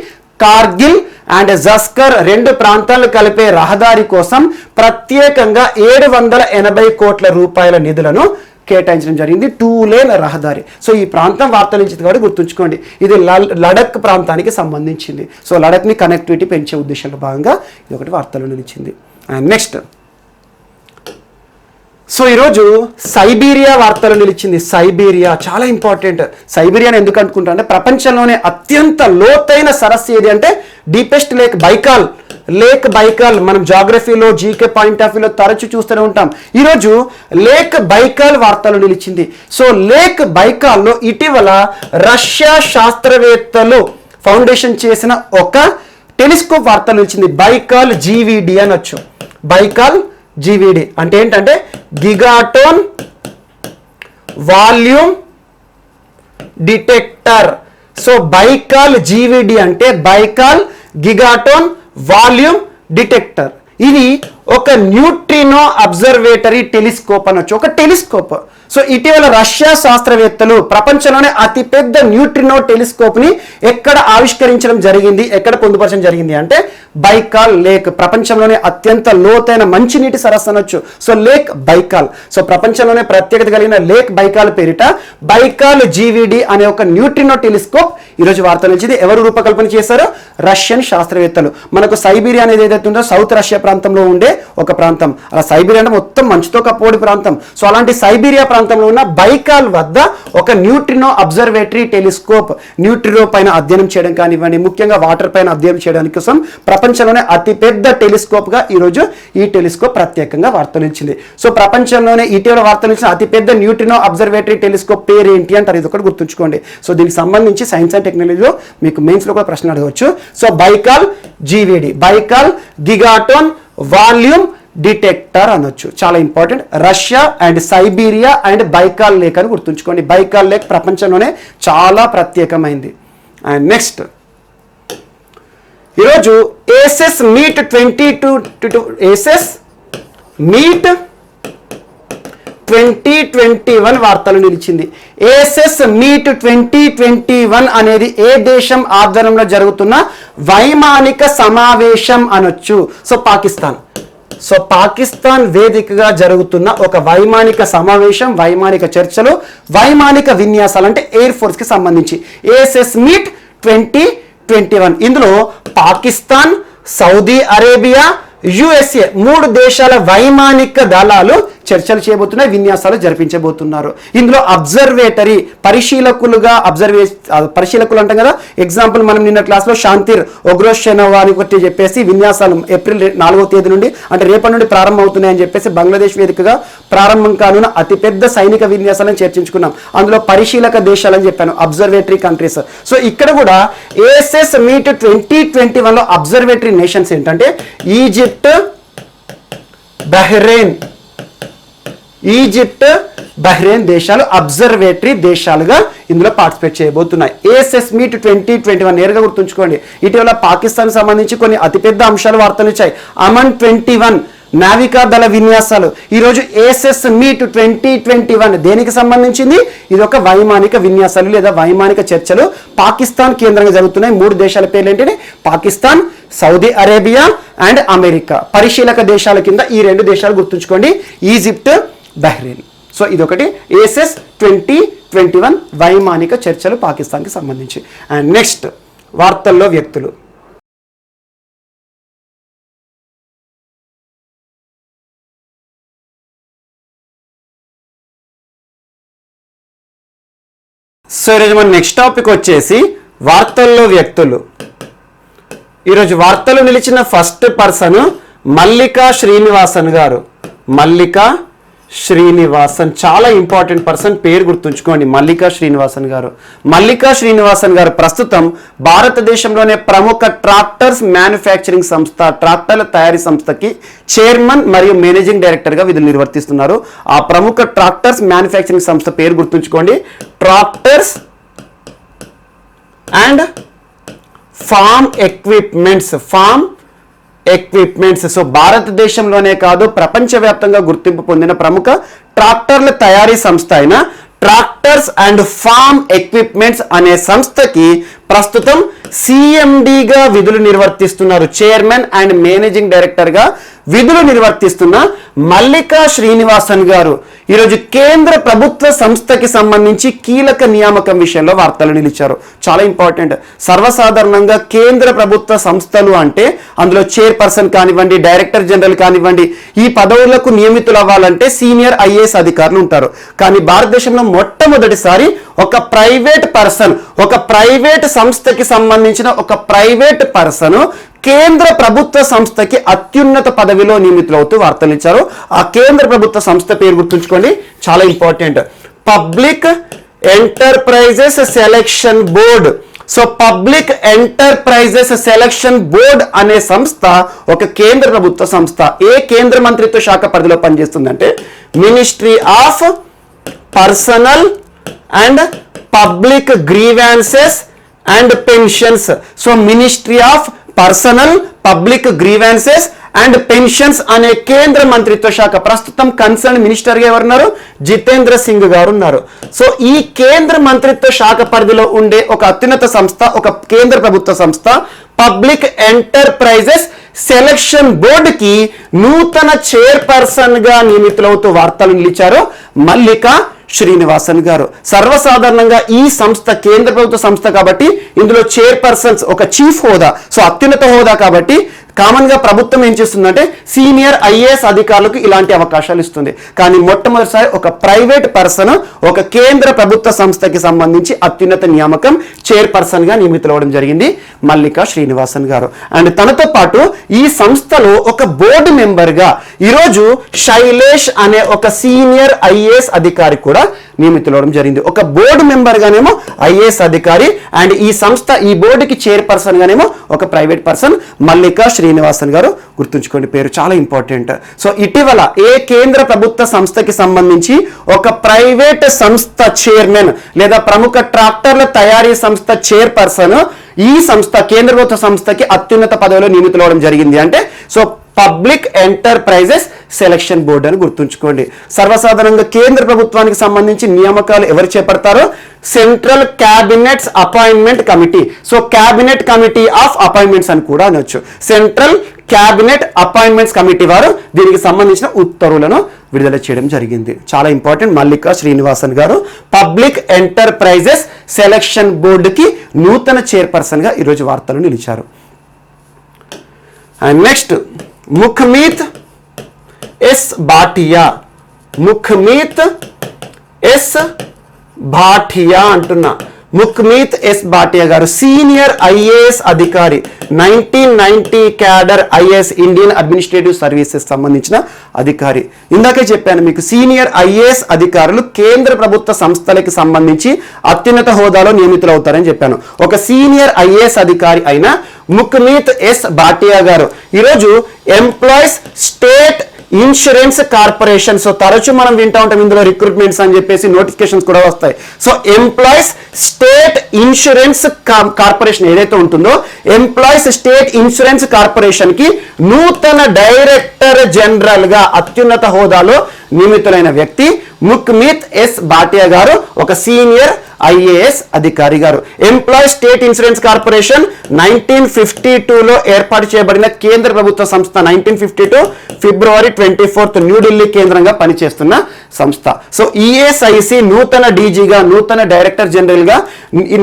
కార్గిల్ అండ్ జస్కర్ రెండు ప్రాంతాలను కలిపే రహదారి కోసం ప్రత్యేకంగా 780 కోట్ల రూపాయల నిధులను కేటాయించడం జరిగింది. 2 లేన్ రహదారి. సో ఈ ప్రాంతం వార్తలు నిలిచింది కాబట్టి గుర్తుంచుకోండి, ఇది లడక్ ప్రాంతానికి సంబంధించింది. సో లడఖ్ని కనెక్టివిటీ పెంచే ఉద్దేశంలో భాగంగా ఇది ఒకటి వార్తలు నిలిచింది. అండ్ నెక్స్ట్, సో ఈరోజు సైబీరియా వార్తలు నిలిచింది. సైబీరియా చాలా ఇంపార్టెంట్. సైబీరియాని ఎందుకు అనుకుంటా అంటే ప్రపంచంలోనే అత్యంత లోతైన సరస్సు ఏది అంటే deepest lake Baikal. Lake Baikal మనం జాగ్రఫీలో జీకే పాయింట్ ఆఫ్ వ్యూలో తరచూ చూస్తూనే ఉంటాం. ఈరోజు లేక్ బైకాల్ వార్తలు నిలిచింది. సో లేక్ బైకాల్లో ఇటీవల రష్యా శాస్త్రవేత్తలు ఫౌండేషన్ చేసిన ఒక టెలిస్కోప్ వార్తలు నిలిచింది. బైకాల్ జీవీడి అనొచ్చు. బైకాల్ జీవీడి అంటే ఏంటంటే గిగాటోన్ వాల్యూమ్ డిటెక్టర్. సో బైకాల్ జీవీడి అంటే బైకాల్ గిగాటోన్ వాల్యూమ్ డిటెక్టర్. ఇది ఒక న్యూట్రినో అబ్జర్వేటరీ టెలిస్కోప్ అనొచ్చు, ఒక టెలిస్కోప్. సో ఇటీవల రష్యా శాస్త్రవేత్తలు ప్రపంచంలోనే అతిపెద్ద న్యూట్రినో టెలిస్కోప్ ని ఎక్కడ ఆవిష్కరించడం జరిగింది, ఎక్కడ పొందుపరచడం జరిగింది అంటే బైకాల్ లేక్. ప్రపంచంలోనే అత్యంత లోతైన మంచినీటి సరస్సు అనొచ్చు. So lake Baikal. సో ప్రపంచంలోనే ప్రత్యేకత కలిగిన లేక్ బైకాల్ పేరిట బైకాల్ జీవీడి అనే ఒక న్యూట్రినో టెలిస్కోప్ ఈరోజు వార్తలు వచ్చింది. ఎవరు రూపకల్పన చేశారో? రష్యన్ శాస్త్రవేత్తలు. మనకు సైబీరియా అనేది ఏదైతే ఉందో సౌత్ రష్యా ప్రాంతంలో ఉండే ఒక ప్రాంతం. అలా సైబీరియా అంటే మొత్తం మంచుతో కప్పోడి ప్రాంతం. సో అలాంటి సైబీరియా ప్రాంతంలో ఉన్న బైకాల్ వద్ద ఒక న్యూట్రినో అబ్జర్వేటరీ టెలిస్కోప్ న్యూట్రినో పైన అధ్యయనం చేయడం కానివ్వండి, ముఖ్యంగా వాటర్ పైన అధ్యయనం చేయడానికి కోసం ప్రపంచంలోనే అతిపెద్ద టెలిస్కోప్ గా ఈరోజు ఈ టెలిస్కోప్ ప్రత్యేకంగా వార్తలు ఇచ్చింది. సో ప్రపంచంలోనే ఇటీవల వార్తలు ఇచ్చిన అతిపెద్ద న్యూట్రినో అబ్జర్వేటరీ టెలిస్కోప్ పేరు ఏంటి అంటారు. ఇది ఒకటి గుర్తుంచుకోండి. సో దీనికి సంబంధించి సైన్స్ అండ్ టెక్నాలజీలో మీకు మెయిన్స్ లో కూడా ప్రశ్న అడగవచ్చు. So Baikal GVD, Baikal gigaton volume detector అనొచ్చు. చాలా important. Russia and Siberia and Baikal lake అని గుర్తుంచుకోండి. బైకాల్ లేక్ ప్రపంచంలోనే చాలా ప్రత్యేకమైంది. అండ్ నెక్స్ట్, ఈరోజు ఏసెస్ మీట్ 2021 వార్తలు నిలిచింది. ఏసెస్ మీట్ 2021 అనేది ఏ దేశం ఆధ్వర్యంలో జరుగుతున్న వైమానిక సమావేశం అనొచ్చు. సో పాకిస్తాన్. సో పాకిస్తాన్ వేదికగా జరుగుతున్న ఒక వైమానిక సమావేశం, వైమానిక చర్చలు, వైమానిక విన్యాసాలు అంటే ఎయిర్ ఫోర్స్ కి సంబంధించి ఏసెస్ మీట్ 2021. ఇందులో పాకిస్తాన్, సౌదీ అరేబియా, యుఎస్ఏ 3 దేశాల వైమానిక దళాలు చర్చలు చేయబోతున్నాయి, విన్యాసాలు జరిపించబోతున్నారు. ఇందులో అబ్జర్వేటరీ పరిశీలకులు అంటాం కదా. ఎగ్జాంపుల్ మనం నిన్న క్లాస్లో శాంతిర్ ఒగ్రోషెనోవా అని ఒకటి చెప్పేసి విన్యాసాలు ఏప్రిల్ 4వ తేదీ నుండి అంటే రేపటి నుండి ప్రారంభం అవుతున్నాయని చెప్పేసి బంగ్లాదేశ్ వేదికగా ప్రారంభం కానున్న అతిపెద్ద సైనిక విన్యాసాలను చర్చించుకున్నాం. అందులో పరిశీలక దేశాలని చెప్పాను, అబ్జర్వేటరీ కంట్రీస్. సో ఇక్కడ కూడా ఏఎస్ఎస్ మీట్ 2021లో అబ్జర్వేటరీ నేషన్స్ ఏంటంటే ఈజిప్ట్, బహ్రెయిన్ దేశాలు అబ్జర్వేటరీ దేశాలుగా ఇందులో పార్టిసిపేట్ చేయబోతున్నాయి. ఏఎస్ఎస్ మీట్ 2021 నేరుగా గుర్తుంచుకోండి. ఇటీవల పాకిస్తాన్ సంబంధించి కొన్ని అతిపెద్ద అంశాలు వార్తలు ఇచ్చాయి. అమన్ 21 నావికా దళ విన్యాసాలు. ఈరోజు ఏఎస్ఎస్ మీట్ 2021 దేనికి సంబంధించింది? ఇది ఒక వైమానిక విన్యాసాలు లేదా వైమానిక చర్చలు పాకిస్తాన్ కేంద్రంగా జరుగుతున్నాయి. 3 దేశాల పేర్లు ఏంటంటే Pakistan, Saudi Arabia and America. పరిశీలక దేశాల కింద ఈ 2 దేశాలు గుర్తుంచుకోండి, ఈజిప్ట్, బహ్రెయిన్. సో ఇదొకటి ఏఎస్ఎస్ 2021 వైమానిక చర్చలు పాకిస్తాన్కి సంబంధించి. అండ్ నెక్స్ట్, వార్తల్లో వ్యక్తులు. సో ఈరోజు మన నెక్స్ట్ టాపిక్ వచ్చేసి వార్తల్లో వ్యక్తులు. ఈరోజు వార్తలు నిలిచిన ఫస్ట్ పర్సన్ మల్లికా శ్రీనివాసన్ గారు. మల్లికా శ్రీనివాసన్ చాలా ఇంపార్టెంట్ పర్సన్, పేరు గుర్తుంచుకోండి, మల్లికా శ్రీనివాసన్ గారు. మల్లికా శ్రీనివాసన్ గారు ప్రస్తుతం భారతదేశంలోనే ప్రముఖ ట్రాక్టర్స్ మ్యానుఫ్యాక్చరింగ్ సంస్థ, ట్రాక్టర్ల తయారీ సంస్థకి చైర్మన్ మరియు మేనేజింగ్ డైరెక్టర్గా విధులు నిర్వర్తిస్తున్నారు. ఆ ప్రముఖ ట్రాక్టర్స్ మ్యానుఫ్యాక్చరింగ్ సంస్థ పేరు గుర్తుంచుకోండి, tractors and farm equipments. So భారతదేశంలోనే కాదు ప్రపంచవ్యాప్తంగా గుర్తింపు పొందిన ప్రముఖ ట్రాక్టర్ల తయారీ సంస్థ అయిన ట్రాక్టర్స్ అండ్ ఫార్మ్ ఎక్విప్మెంట్స్ అనే సంస్థకి ప్రస్తుతం సిఎండిగా విధులు నిర్వర్తిస్తున్నారు. చైర్మన్ అండ్ మేనేజింగ్ డైరెక్టర్గా విధులు నిర్వర్తిస్తున్న మల్లికా శ్రీనివాసన్ గారు ఈరోజు కేంద్ర ప్రభుత్వ సంస్థకి సంబంధించి కీలక నియామకం విషయంలో వార్తలు నిలిచారు. చాలా ఇంపార్టెంట్. సర్వసాధారణంగా కేంద్ర ప్రభుత్వ సంస్థలు అంటే అందులో చైర్పర్సన్ కానివ్వండి, డైరెక్టర్ జనరల్ కానివ్వండి, ఈ పదవులకు నియమితులు అవ్వాలంటే సీనియర్ ఐఏఎస్ అధికారులు ఉంటారు. కానీ భారతదేశంలో మొట్టమొదటిసారి ఒక ప్రైవేట్ పర్సన్, ఒక ప్రైవేట్ సంస్థకి సంబంధించిన ఒక ప్రైవేట్ పర్సన్ కేంద్ర ప్రభుత్వ సంస్థకి అత్యున్నత పదవిలో నియమితులవుతూ వార్తలు ఇచ్చారు. ఆ కేంద్ర ప్రభుత్వ సంస్థ పేరు గుర్తుంచుకోండి, చాలా important. Public enterprises selection board. So public enterprises selection board అనే సంస్థ ఒక కేంద్ర ప్రభుత్వ సంస్థ. ఏ కేంద్ర మంత్రిత్వ శాఖ పరిధిలో పనిచేస్తుందంటే ministry of personnel and public grievances and pensions. So ministry of personnel, public grievances and pensions అనే కేంద్ర మంత్రిత్వ శాఖ. ప్రస్తుతం కన్సర్న్ మినిస్టర్గా ఎవరున్నారు? జితేంద్ర సింగ్ గారు ఉన్నారు. సో ఈ కేంద్ర మంత్రిత్వ శాఖ పరిధిలో ఉండే ఒక అత్యున్నత సంస్థ, ఒక కేంద్ర ప్రభుత్వ సంస్థ పబ్లిక్ ఎంటర్ప్రైజెస్ సెలక్షన్ బోర్డుకి నూతన చైర్పర్సన్ గా నియమితులవుతూ వార్తలు నిలిచారు మల్లికా శ్రీనివాసన్ గారు. సర్వసాధారణంగా ఈ సంస్థ కేంద్ర ప్రభుత్వ సంస్థ కాబట్టి ఇందులో చైర్పర్సన్స్ ఒక చీఫ్ హోదా, సో అత్యున్నత హోదా కాబట్టి కామన్ గా ప్రభుత్వం ఏం చేస్తుందంటే సీనియర్ ఐఏఎస్ అధికారులకు ఇలాంటి అవకాశాలు ఇస్తుంది. కానీ మొట్టమొదటిసారి ఒక ప్రైవేట్ పర్సన్ ఒక కేంద్ర ప్రభుత్వ సంస్థకి సంబంధించి అత్యున్నత నియామకం చైర్పర్సన్ గా నియమితులవడం జరిగింది మల్లికా శ్రీనివాసన్ గారు. అండ్ తనతో పాటు ఈ సంస్థలో ఒక బోర్డు మెంబర్ గా ఈరోజు శైలేష్ అనే ఒక సీనియర్ ఐఏఎస్ అధికారి కూడా నియమితులవడం జరిగింది. ఒక బోర్డు మెంబర్ గానేమో ఐఏఎస్ అధికారి అండ్ ఈ సంస్థ ఈ బోర్డుకి చైర్పర్సన్ గానేమో ఒక ప్రైవేట్ పర్సన్ మల్లికా శ్రీనివాసన్ గారు. గుర్తుంచుకోండి, పేరు చాలా ఇంపార్టెంట్. సో ఇటీవల ఏ కేంద్ర ప్రభుత్వ సంస్థకి సంబంధించి ఒక ప్రైవేట్ సంస్థ చైర్మన్ లేదా ప్రముఖ ట్రాక్టర్ల తయారీ సంస్థ చైర్పర్సన్ ఈ సంస్థ కేంద్ర ప్రభుత్వ సంస్థకి అత్యున్నత పదవిలో నియమితులవడం జరిగింది అంటే so public enterprises selection board అని గుర్తుంచుకోండి. సర్వసాధారణంగా కేంద్ర ప్రభుత్వానికి సంబంధించి నియామకాలు ఎవరు చేపడతారో central cabinets appointment committee. So cabinet committee of appointments అని కూడా అనొచ్చు. సెంట్రల్ క్యాబినెట్ అపాయింట్మెంట్స్ కమిటీ వారు దీనికి సంబంధించిన ఉత్తర్వులను విడుదల చేయడం జరిగింది. చాలా ఇంపార్టెంట్. మల్లికా శ్రీనివాసన్ గారు పబ్లిక్ ఎంటర్ప్రైజెస్ సెలక్షన్ బోర్డుకి నూతన చైర్పర్సన్ గా ఈరోజు వార్తలు నిలిచారు. And next Mukhmeet S Bhatia. Mukhmeet S Bhatia అంటున్నా. ముఖ్మీత్ ఎస్ భాటియా గారు సీనియర్ ఐఏఎస్ అధికారి, 1990 cadre IAS Indian administrative services సంబంధించిన అధికారి. ఇందాకే చెప్పాను మీకు సీనియర్ ఐఏఎస్ అధికారులు కేంద్ర ప్రభుత్వ సంస్థలకి సంబంధించి అత్యున్నత హోదాలో నియమితులవుతారని చెప్పాను. ఒక సీనియర్ ఐఏఎస్ అధికారి అయిన ముఖ్మీత్ ఎస్ భాటియా గారు ఈరోజు employees state insurance corporation. So తరచూ మనం వింటూ ఉంటాం ఇందులో రిక్రూట్మెంట్స్ అని చెప్పేసి నోటిఫికేషన్స్ కూడా వస్తాయి. So employees state insurance corporation ఏదైతే ఉంటుందో ఎంప్లాయీస్ స్టేట్ ఇన్సూరెన్స్ కార్పొరేషన్ కి నూతన డైరెక్టర్ జనరల్ గా అత్యున్నత హోదాలో నియమితులైన వ్యక్తి ముఖ్మీత్ ఎస్ భాటియా గారు, ఒక సీనియర్ ఐఏఎస్ అధికారి గారు. ఎంప్లాయీస్ స్టేట్ ఇన్సూరెన్స్ కార్పొరేషన్ 1952లో ఏర్పాటు చేయబడిన కేంద్ర ప్రభుత్వ సంస్థ. 1952 ఫిబ్రవరి 24 న్యూఢిల్లీ కేంద్రంగా పనిచేస్తున్న సంస్థ. సో ఈఎస్ఐసి నూతన డీజీగా, నూతన డైరెక్టర్ జనరల్ గా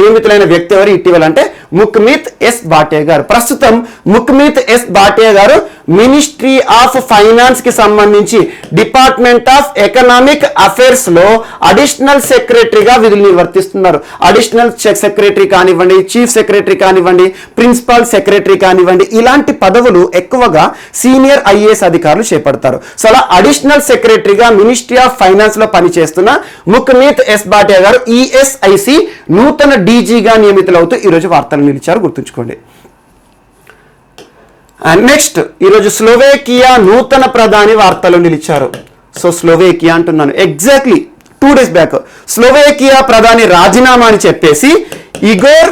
నియమితులైన వ్యక్తి ఎవరు ఇటీవల అంటే ముఖ్మీత్ ఎస్ భాటియా గారు. ప్రస్తుతం ముఖ్మీత్ ఎస్ భాటియా గారు మినిస్ట్రీ ఆఫ్ ఫైనాన్స్ కి సంబంధించి డిపార్ట్మెంట్ ఆఫ్ ఎకనామిక్ అఫైర్స్ లో అడిషనల్ సెక్రటరీగా విధులు నిర్వర్తిస్తున్నారు. అడిషనల్ సెక్రటరీ కానివ్వండి, చీఫ్ సెక్రటరీ కానివ్వండి, ప్రిన్సిపల్ సెక్రటరీ కానివ్వండి, ఇలాంటి పదవులు ఎక్కువగా సీనియర్ ఐఏఎస్ అధికారులు చేపడతారు. సో అలా అడిషనల్ సెక్రటరీగా మినిస్ట్రీ ఆఫ్ ఫైనాన్స్ లో పనిచేస్తున్న ముఖ్మీత్ ఎస్ భాటియా గారు ఈఎస్ఐసి నూతన డీజీగా నియమితులవుతూ ఈరోజు వార్తలు నిలిచారు. గుర్తుంచుకోండి. అండ్ నెక్స్ట్ ఈరోజు స్లోవేకియా నూతన ప్రధాని వార్తలు నిలిచారు. సో స్లోవేకియా అంటున్నాను, ఎగ్జాక్ట్లీ 2 days బ్యాక్ స్లోవేకియా ప్రధాని రాజీనామా అని చెప్పేసి ఇగోర్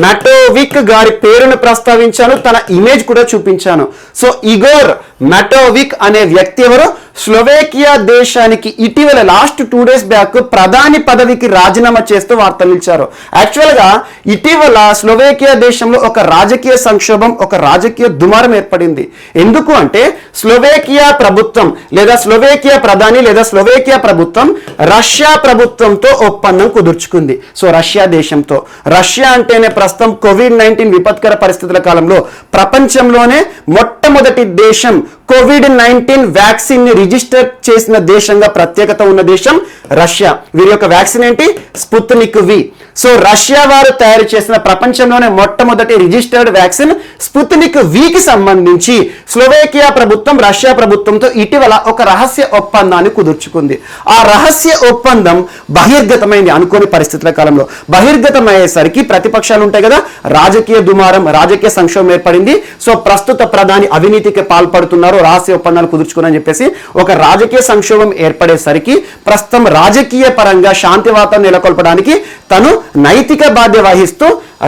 మెటోవిక్ గారి పేరును ప్రస్తావించాను, తన ఇమేజ్ కూడా చూపించాను. సో ఇగోర్ మెటోవిక్ అనే వ్యక్తి ఎవరు? స్లోవేకియా దేశానికి ఇటీవల లాస్ట్ 2 days బ్యాక్ ప్రధాని పదవికి రాజీనామా చేస్తూ వార్తలు ఇచ్చారు. యాక్చువల్గా ఇటీవల స్లోవేకియా దేశంలో ఒక రాజకీయ సంక్షోభం, ఒక రాజకీయ దుమారం ఏర్పడింది. ఎందుకు అంటే స్లోవేకియా ప్రభుత్వం లేదా స్లోవేకియా ప్రధాని లేదా స్లోవేకియా ప్రభుత్వం రష్యా ప్రభుత్వంతో ఒప్పందం కుదుర్చుకుంది. సో రష్యా దేశంతో, రష్యా అంటేనే ప్రస్తుతం కోవిడ్-19 విపత్కర పరిస్థితుల కాలంలో ప్రపంచంలోనే మొట్టమొదటి దేశం కోవిడ్-19 వ్యాక్సిన్ ని రిజిస్టర్ చేసిన దేశంగా ప్రత్యేకత ఉన్న దేశం రష్యా. వీరి యొక్క వ్యాక్సిన్ ఏంటి? స్పుత్నిక్ వి. సో రష్యా వారు తయారు చేసిన ప్రపంచంలోనే మొట్టమొదటి రిజిస్టర్డ్ వ్యాక్సిన్ స్పుత్నిక్ వికి సంబంధించి స్లోవేకియా ప్రభుత్వం రష్యా ప్రభుత్వంతో ఇటీవల ఒక రహస్య ఒప్పందాన్ని కుదుర్చుకుంది. ఆ రహస్య ఒప్పందం బహిర్గతమైంది అనుకోని పరిస్థితుల కాలంలో. బహిర్గతమయ్యేసరికి ప్రతిపక్షాలు ఉంటాయి కదా, రాజకీయ దుమారం, రాజకీయ సంక్షోభం ఏర్పడింది. సో ప్రస్తుత ప్రధాని అవినీతికి పాల్పడుతున్నారు, రహస్య ఒప్పందాలు కుదుర్చుకున్నారని చెప్పేసి ఒక రాజకీయ సంక్షోభం ఏర్పడేసరికి ప్రస్తుతం రాజకీయ పరంగా శాంతి వాతావరణం నెలకొల్పడానికి తను నైతిక బాధ్యత వహిస్తూ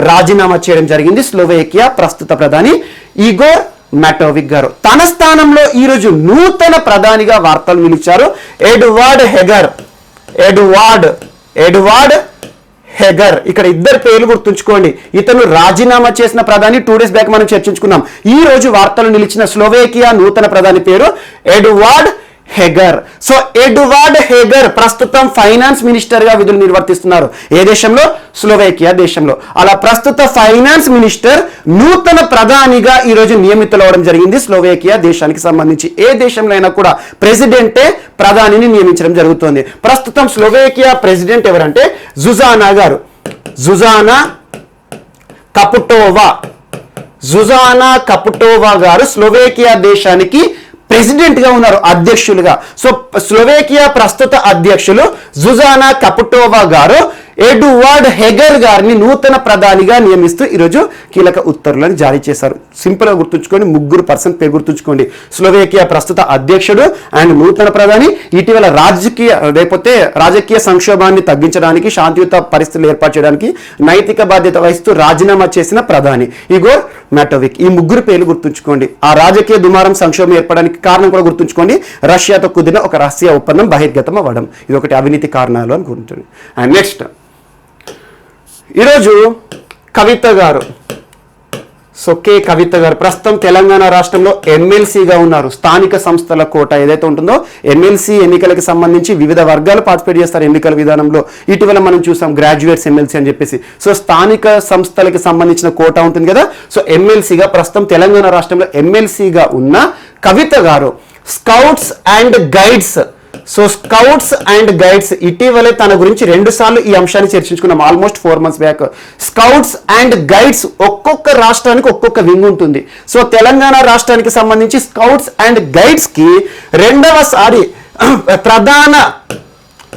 రాజీనామా చేయడం జరిగింది స్లోవేకియా ప్రస్తుత ప్రధాని ఇగోర్ మాటోవిక్ గారు. తన స్థానంలో ఈరోజు నూతన ప్రధానిగా వార్తలు నిలిచారు ఎడ్వర్డ్ హెగర్. ఇక్కడ ఇద్దరు పేర్లు గుర్తుంచుకోండి. ఇతను రాజీనామా చేసిన ప్రధాని 2 days బ్యాక్ మనం చర్చించుకున్నాం. ఈ రోజు వార్తలు నిలిచిన స్లోవేకియా నూతన ప్రధాని పేరు ఎడ్వర్డ్ హెగర్. సో ఎడ్వర్డ్ హెగర్ ప్రస్తుతం ఫైనాన్స్ మినిస్టర్ గా విధులు నిర్వర్తిస్తున్నారు. ఏ దేశంలో? స్లోవేకియా దేశంలో. అలా ప్రస్తుత ఫైనాన్స్ మినిస్టర్ నూతన ప్రధానిగా ఈరోజు నియమితులవడం జరిగింది స్లోవేకియా దేశానికి సంబంధించి. ఏ దేశంలో అయినా కూడా ప్రెసిడెంటే ప్రధానిని నియమించడం జరుగుతుంది. ప్రస్తుతం స్లోవేకియా ప్రెసిడెంట్ ఎవరంటే జుజానా గారు. జుజానా కపుటోవా గారు స్లోవేకియా దేశానికి ప్రెసిడెంట్ గా ఉన్నారు, అధ్యక్షులుగా. సో స్లోవేకియా ప్రస్తుత అధ్యక్షులు జుజానా కపుటోవా గారు ఎడ్వర్డ్ హెగర్ గారిని నూతన ప్రధానిగా నియమిస్తూ ఈరోజు కీలక ఉత్తర్వులను జారీ చేశారు. సింపుల్ గా గుర్తుంచుకోండి, 3 పర్సన్ పేరు గుర్తుంచుకోండి. స్లోవేకియా ప్రస్తుత అధ్యక్షుడు అండ్ నూతన ప్రధాని. ఇటీవల రాజకీయ సంక్షోభాన్ని తగ్గించడానికి, శాంతియుత పరిస్థితులు ఏర్పాటు చేయడానికి నైతిక బాధ్యత వహిస్తూ రాజీనామా చేసిన ప్రధాని ఇగోర్ మాటోవిక్. ఈ 3 పేర్లు గుర్తుంచుకోండి. ఆ రాజకీయ దుమారం సంక్షోభం ఏర్పడడానికి కారణం కూడా గుర్తుంచుకోండి. రష్యాతో కుదిరిన ఒక రహస్య ఒప్పందం బహిర్గతం అవ్వడం, ఇది ఒకటి అవినీతి కారణాలు అని గుర్తుంచుకోండి. అండ్ నెక్స్ట్ ఈరోజు కవిత గారు. సో కవిత గారు ప్రస్తుతం తెలంగాణ రాష్ట్రంలో ఎమ్మెల్సీగా ఉన్నారు. స్థానిక సంస్థల కోట ఏదైతే ఉంటుందో ఎమ్మెల్సీ ఎన్నికలకు సంబంధించి వివిధ వర్గాలు పార్టిసిపేట్ చేస్తారు ఎన్నికల విధానంలో. ఇటీవల మనం చూసాం గ్రాడ్యుయేట్స్ ఎమ్మెల్సీ అని చెప్పేసి. సో స్థానిక సంస్థలకి సంబంధించిన కోట ఉంటుంది కదా. సో ఎమ్మెల్సీగా ప్రస్తుతం తెలంగాణ రాష్ట్రంలో ఎమ్మెల్సీగా ఉన్న కవిత గారు scouts and guides. So scouts and guides ఇటీవలే తన గురించి 2 సార్లు ఈ అంశాన్ని చర్చించుకున్నాం, almost 4 months back. Scouts and guides ఒక్కొక్క రాష్ట్రానికి ఒక్కొక్క వింగ్ ఉంటుంది. సో తెలంగాణ రాష్ట్రానికి సంబంధించి స్కౌట్స్ అండ్ గైడ్స్ కి 2వసారి ప్రధాన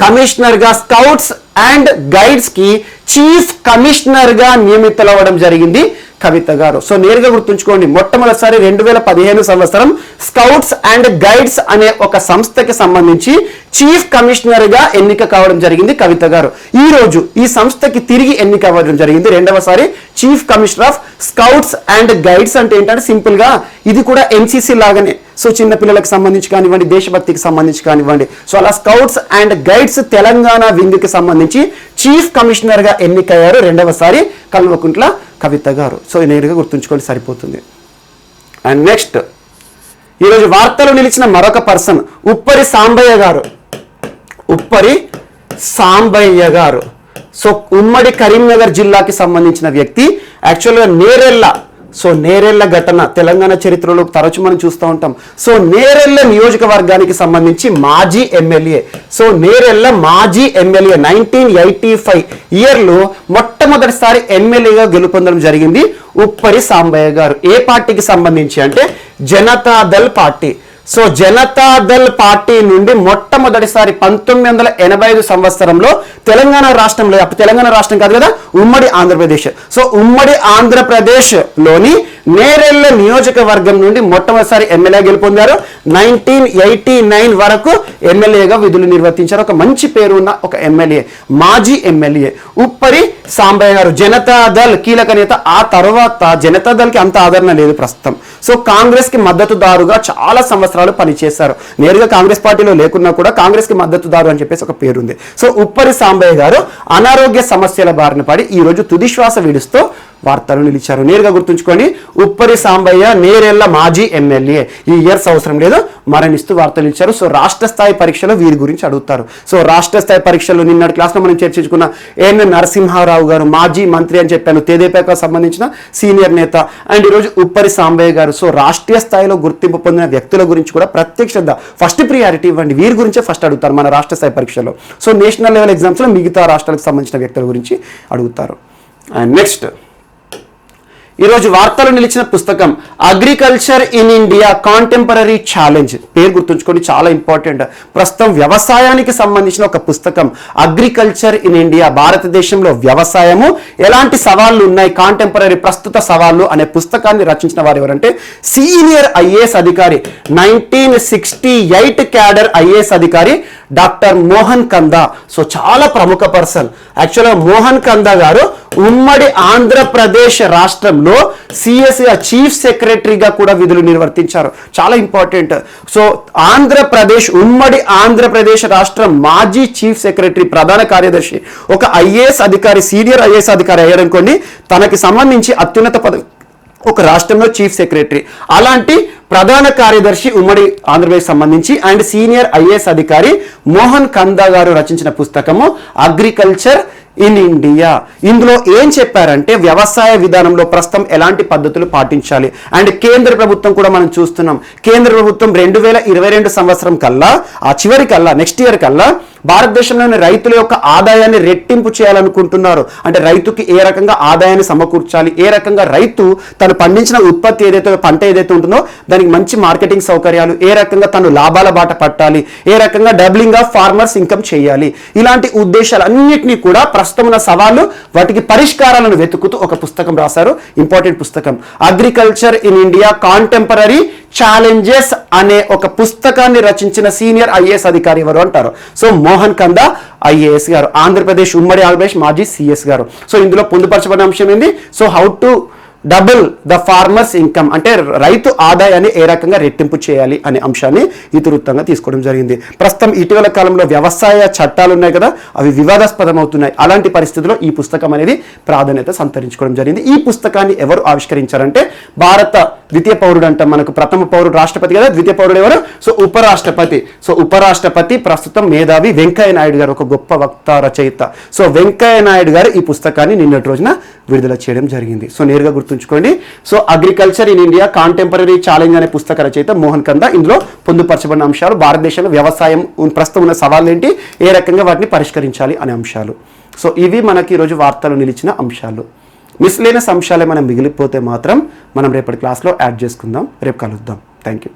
కమిషనర్ గా, స్కౌట్స్ అండ్ గైడ్స్ కి చీఫ్ కమిషనర్ గా నియమితులవ్వడం జరిగింది కవిత గారు. సో నేరుగా గుర్తుంచుకోండి, మొట్టమొదటిసారి 2015 సంవత్సరం స్కౌట్స్ అండ్ గైడ్స్ అనే ఒక సంస్థకి సంబంధించి చీఫ్ కమిషనర్ గా ఎన్నిక కావడం జరిగింది కవిత గారు. ఈ రోజు ఈ సంస్థకి తిరిగి ఎన్నిక అవ్వడం జరిగింది 2వసారి chief commissioner of scouts and guides. అంటే ఏంటంటే సింపుల్ గా ఇది కూడా ఎన్సీసీ లాగానే. సో చిన్న పిల్లలకు సంబంధించి కానివ్వండి, దేశభక్తికి సంబంధించి కానివ్వండి. సో అలా scouts and guides Telangana wing కి సంబంధించి చీఫ్ కమిషనర్ గా ఎన్నికయ్యారు 2వసారి కల్వకుంట్ల కవిత గారు. సో నేరుగా గుర్తుంచుకోండి, సరిపోతుంది. అండ్ నెక్స్ట్ ఈరోజు వార్తలు నిలిచిన మరొక పర్సన్ ఉప్పరి సాంబయ్య గారు. సో ఉమ్మడి కరీంనగర్ జిల్లాకి సంబంధించిన వ్యక్తి. యాక్చువల్గా నేరెళ్ళ ఘటన తెలంగాణ చరిత్రలో తరచు మనం చూస్తూ ఉంటాం. సో నేరెళ్ళ నియోజకవర్గానికి సంబంధించి మాజీ ఎమ్మెల్యే. సో నేరెళ్ళ మాజీ ఎమ్మెల్యే 1985 ఇయర్లో మొట్టమొదటిసారి ఎమ్మెల్యేగా గెలుపొందడం జరిగింది ఉప్పరి సాంబయ్య గారు. ఏ పార్టీకి సంబంధించి అంటే Janata Dal party. So Janata Dal party నుండి మొట్టమొదటిసారి 1985 సంవత్సరంలో తెలంగాణ రాష్ట్రంలో, అప్పుడు తెలంగాణ రాష్ట్రం కాదు కదా, ఉమ్మడి ఆంధ్రప్రదేశ్. సో ఉమ్మడి ఆంధ్రప్రదేశ్ లోని నేరెళ్ళ నియోజకవర్గం నుండి మొట్టమొదటిసారి ఎమ్మెల్యే గెలుపొందారు. 1989 వరకు ఎమ్మెల్యేగా విధులు నిర్వర్తించారు. ఒక మంచి పేరు ఉన్న ఒక ఎమ్మెల్యే, మాజీ ఎమ్మెల్యే ఉప్పరి సాంబయ్య గారు. జనతాదళ్ కీలక నేత. ఆ తర్వాత జనతాదళ్కి అంత ఆదరణ లేదు ప్రస్తుతం. సో కాంగ్రెస్ కి మద్దతుదారుగా చాలా సంవత్సరాలు సంవత్సరాలు పనిచేశారు. నేరుగా కాంగ్రెస్ పార్టీలో లేకున్నా కూడా కాంగ్రెస్కి మద్దతుదారు అని చెప్పేసి ఒక పేరుంది. సో ఉప్పరి సాంబయ్య గారు అనారోగ్య సమస్యల బారిన పడి ఈ రోజు తుదిశ్వాస విడుస్తూ వార్తలు నిలిచారు. నేరుగా గుర్తుంచుకొని ఉప్పరి సాంబయ్య నేరెళ్ల మాజీ ఎమ్మెల్యే, ఈ ఇయర్స్ అవసరం లేదు, మరణిస్తూ వార్తలు నిలిచారు. సో రాష్ట్ర స్థాయి పరీక్షలో వీరి గురించి అడుగుతారు. సో రాష్ట్ర స్థాయి పరీక్షలో నిన్నటి క్లాస్లో మనం చర్చించుకున్న ఎన్ నరసింహారావు గారు మాజీ మంత్రి అని చెప్పాను, తెదేపాకు సంబంధించిన సీనియర్ నేత, అండ్ ఈరోజు ఉప్పరి సాంబయ్య గారు. సో రాష్ట్రీయ స్థాయిలో గుర్తింపు పొందిన వ్యక్తుల గురించి కూడా ప్రత్యేక శ్రద్ధ, ఫస్ట్ ప్రియారిటీ ఇవ్వండి, వీరి గురించే ఫస్ట్ అడుగుతారు మన రాష్ట్ర స్థాయి పరీక్షలో. సో నేషనల్ లెవెల్ ఎగ్జామ్స్లో మిగతా రాష్ట్రాలకు సంబంధించిన వ్యక్తుల గురించి అడుగుతారు. అండ్ నెక్స్ట్ ఈరోజు వార్తలు నిలిచిన పుస్తకం agriculture in India contemporary challenge. పేరు గుర్తుంచుకొని, చాలా ఇంపార్టెంట్. ప్రస్తుతం వ్యవసాయానికి సంబంధించిన ఒక పుస్తకం అగ్రికల్చర్ ఇన్ ఇండియా, భారతదేశంలో వ్యవసాయము ఎలాంటి సవాళ్లు ఉన్నాయి, కాంటెంపరీ ప్రస్తుత సవాళ్లు అనే పుస్తకాన్ని రచించిన వారు ఎవరంటే సీనియర్ ఐఏఎస్ అధికారి, 1968 క్యాడర్ ఐఏఎస్ అధికారి డాక్టర్ మోహన్ కందా. సో చాలా ప్రముఖ పర్సన్. యాక్చువల్గా మోహన్ కందా గారు ఉమ్మడి ఆంధ్రప్రదేశ్ రాష్ట్రంలో సిఎస్గా చీఫ్ సెక్రటరీగా కూడా విధులు నిర్వర్తించారు. చాలా ఇంపార్టెంట్. సో ఉమ్మడి ఆంధ్రప్రదేశ్ రాష్ట్రం మాజీ చీఫ్ సెక్రటరీ, ప్రధాన కార్యదర్శి, ఒక ఐఏఎస్ అధికారి, సీనియర్ ఐఏఎస్ అధికారి అయ్యాడనుకోండి, తనకి సంబంధించి అత్యున్నత పదవి ఒక రాష్ట్రంలో చీఫ్ సెక్రటరీ. అలాంటి ప్రధాన కార్యదర్శి ఉమ్మడి ఆంధ్రప్రదేశ్ సంబంధించి అండ్ సీనియర్ ఐఏఎస్ అధికారి మోహన్ కందా గారు రచించిన పుస్తకము అగ్రికల్చర్ ఇన్ ఇండియా. ఇందులో ఏం చెప్పారంటే వ్యవసాయ విధానంలో ప్రస్తుతం ఎలాంటి పద్ధతులు పాటించాలి, అండ్ కేంద్ర ప్రభుత్వం కూడా మనం చూస్తున్నాం. కేంద్ర ప్రభుత్వం 2022 సంవత్సరం కల్లా, ఆ చివరి కల్లా, నెక్స్ట్ ఇయర్ కల్లా భారతదేశంలోని రైతుల యొక్క ఆదాయాన్ని రెట్టింపు చేయాలనుకుంటున్నారు. అంటే రైతుకి ఏ రకంగా ఆదాయాన్ని సమకూర్చాలి, ఏ రకంగా రైతు తను పండించిన ఉత్పత్తి ఏదైతే పంట ఏదైతే ఉంటుందో దానికి మంచి మార్కెటింగ్ సౌకర్యాలు, ఏ రకంగా తను లాభాల బాట పట్టాలి, ఏ రకంగా డబ్లింగ్ ఆఫ్ ఫార్మర్స్ ఇన్కమ్ చేయాలి, ఇలాంటి ఉద్దేశాలన్నింటినీ కూడా ప్రస్తుతం ఉన్న సవాళ్ళు, వాటికి పరిష్కారాలను వెతుకుతూ ఒక పుస్తకం రాశారు. ఇంపార్టెంట్ పుస్తకం agriculture in India contemporary challenges అనే ఒక పుస్తకాన్ని రచించిన సీనియర్ ఐఏఎస్ అధికారి ఎవరు అంటారు. సో మోహన్ కందా ఐఏఎస్ గారు, ఆంధ్రప్రదేశ్ ఉమ్మడి ఆంధ్రప్రదేశ్ మాజీ సిఎస్ గారు. సో ఇందులో పొందుపరచబడిన అంశం ఏంది, so how to double the farmers income, అంటే రైతు ఆదాయాన్ని ఏ రకంగా రెట్టింపు చేయాలి అనే అంశాన్ని ఇతివృత్తంగా తీసుకోవడం జరిగింది. ప్రస్తుతం ఇటీవల కాలంలో వ్యవసాయ చట్టాలు ఉన్నాయి కదా, అవి వివాదాస్పదం అవుతున్నాయి. అలాంటి పరిస్థితుల్లో ఈ పుస్తకం అనేది ప్రాధాన్యత సంతరించుకోవడం జరిగింది. ఈ పుస్తకాన్ని ఎవరు ఆవిష్కరించారంటే భారత ద్వితీయ పౌరుడు అంటాం, మనకు ప్రథమ పౌరుడు రాష్ట్రపతి కదా, ద్వితీయ పౌరుడు ఎవరు, సో ఉపరాష్ట్రపతి. సో ఉపరాష్ట్రపతి ప్రస్తుతం మేధావి వెంకయ్య నాయుడు గారు, ఒక గొప్ప వక్త, రచయిత. సో వెంకయ్య నాయుడు గారు ఈ పుస్తకాన్ని నిన్నటి రోజున విడుదల చేయడం జరిగింది. సో నేరుగా గుర్తుంచుకోండి. So agriculture in India contemporary challenge అనే పుస్తక రచయిత మోహన్ కందా. ఇందులో పొందుపరచబడిన అంశాలు భారతదేశంలో వ్యవసాయం ప్రస్తుతం ఉన్న సవాళ్ళు ఏంటి, ఏ రకంగా వాటిని పరిష్కరించాలి అనే అంశాలు. సో ఇవి మనకి ఈరోజు వార్తలు నిలిచిన అంశాలు. మిస్లేనియస్ అంశాలే మనం మిగిలిపోతే మాత్రం మనం రేపటి క్లాస్లో యాడ్ చేసుకుందాం. రేపు కలుద్దాం. Thank you.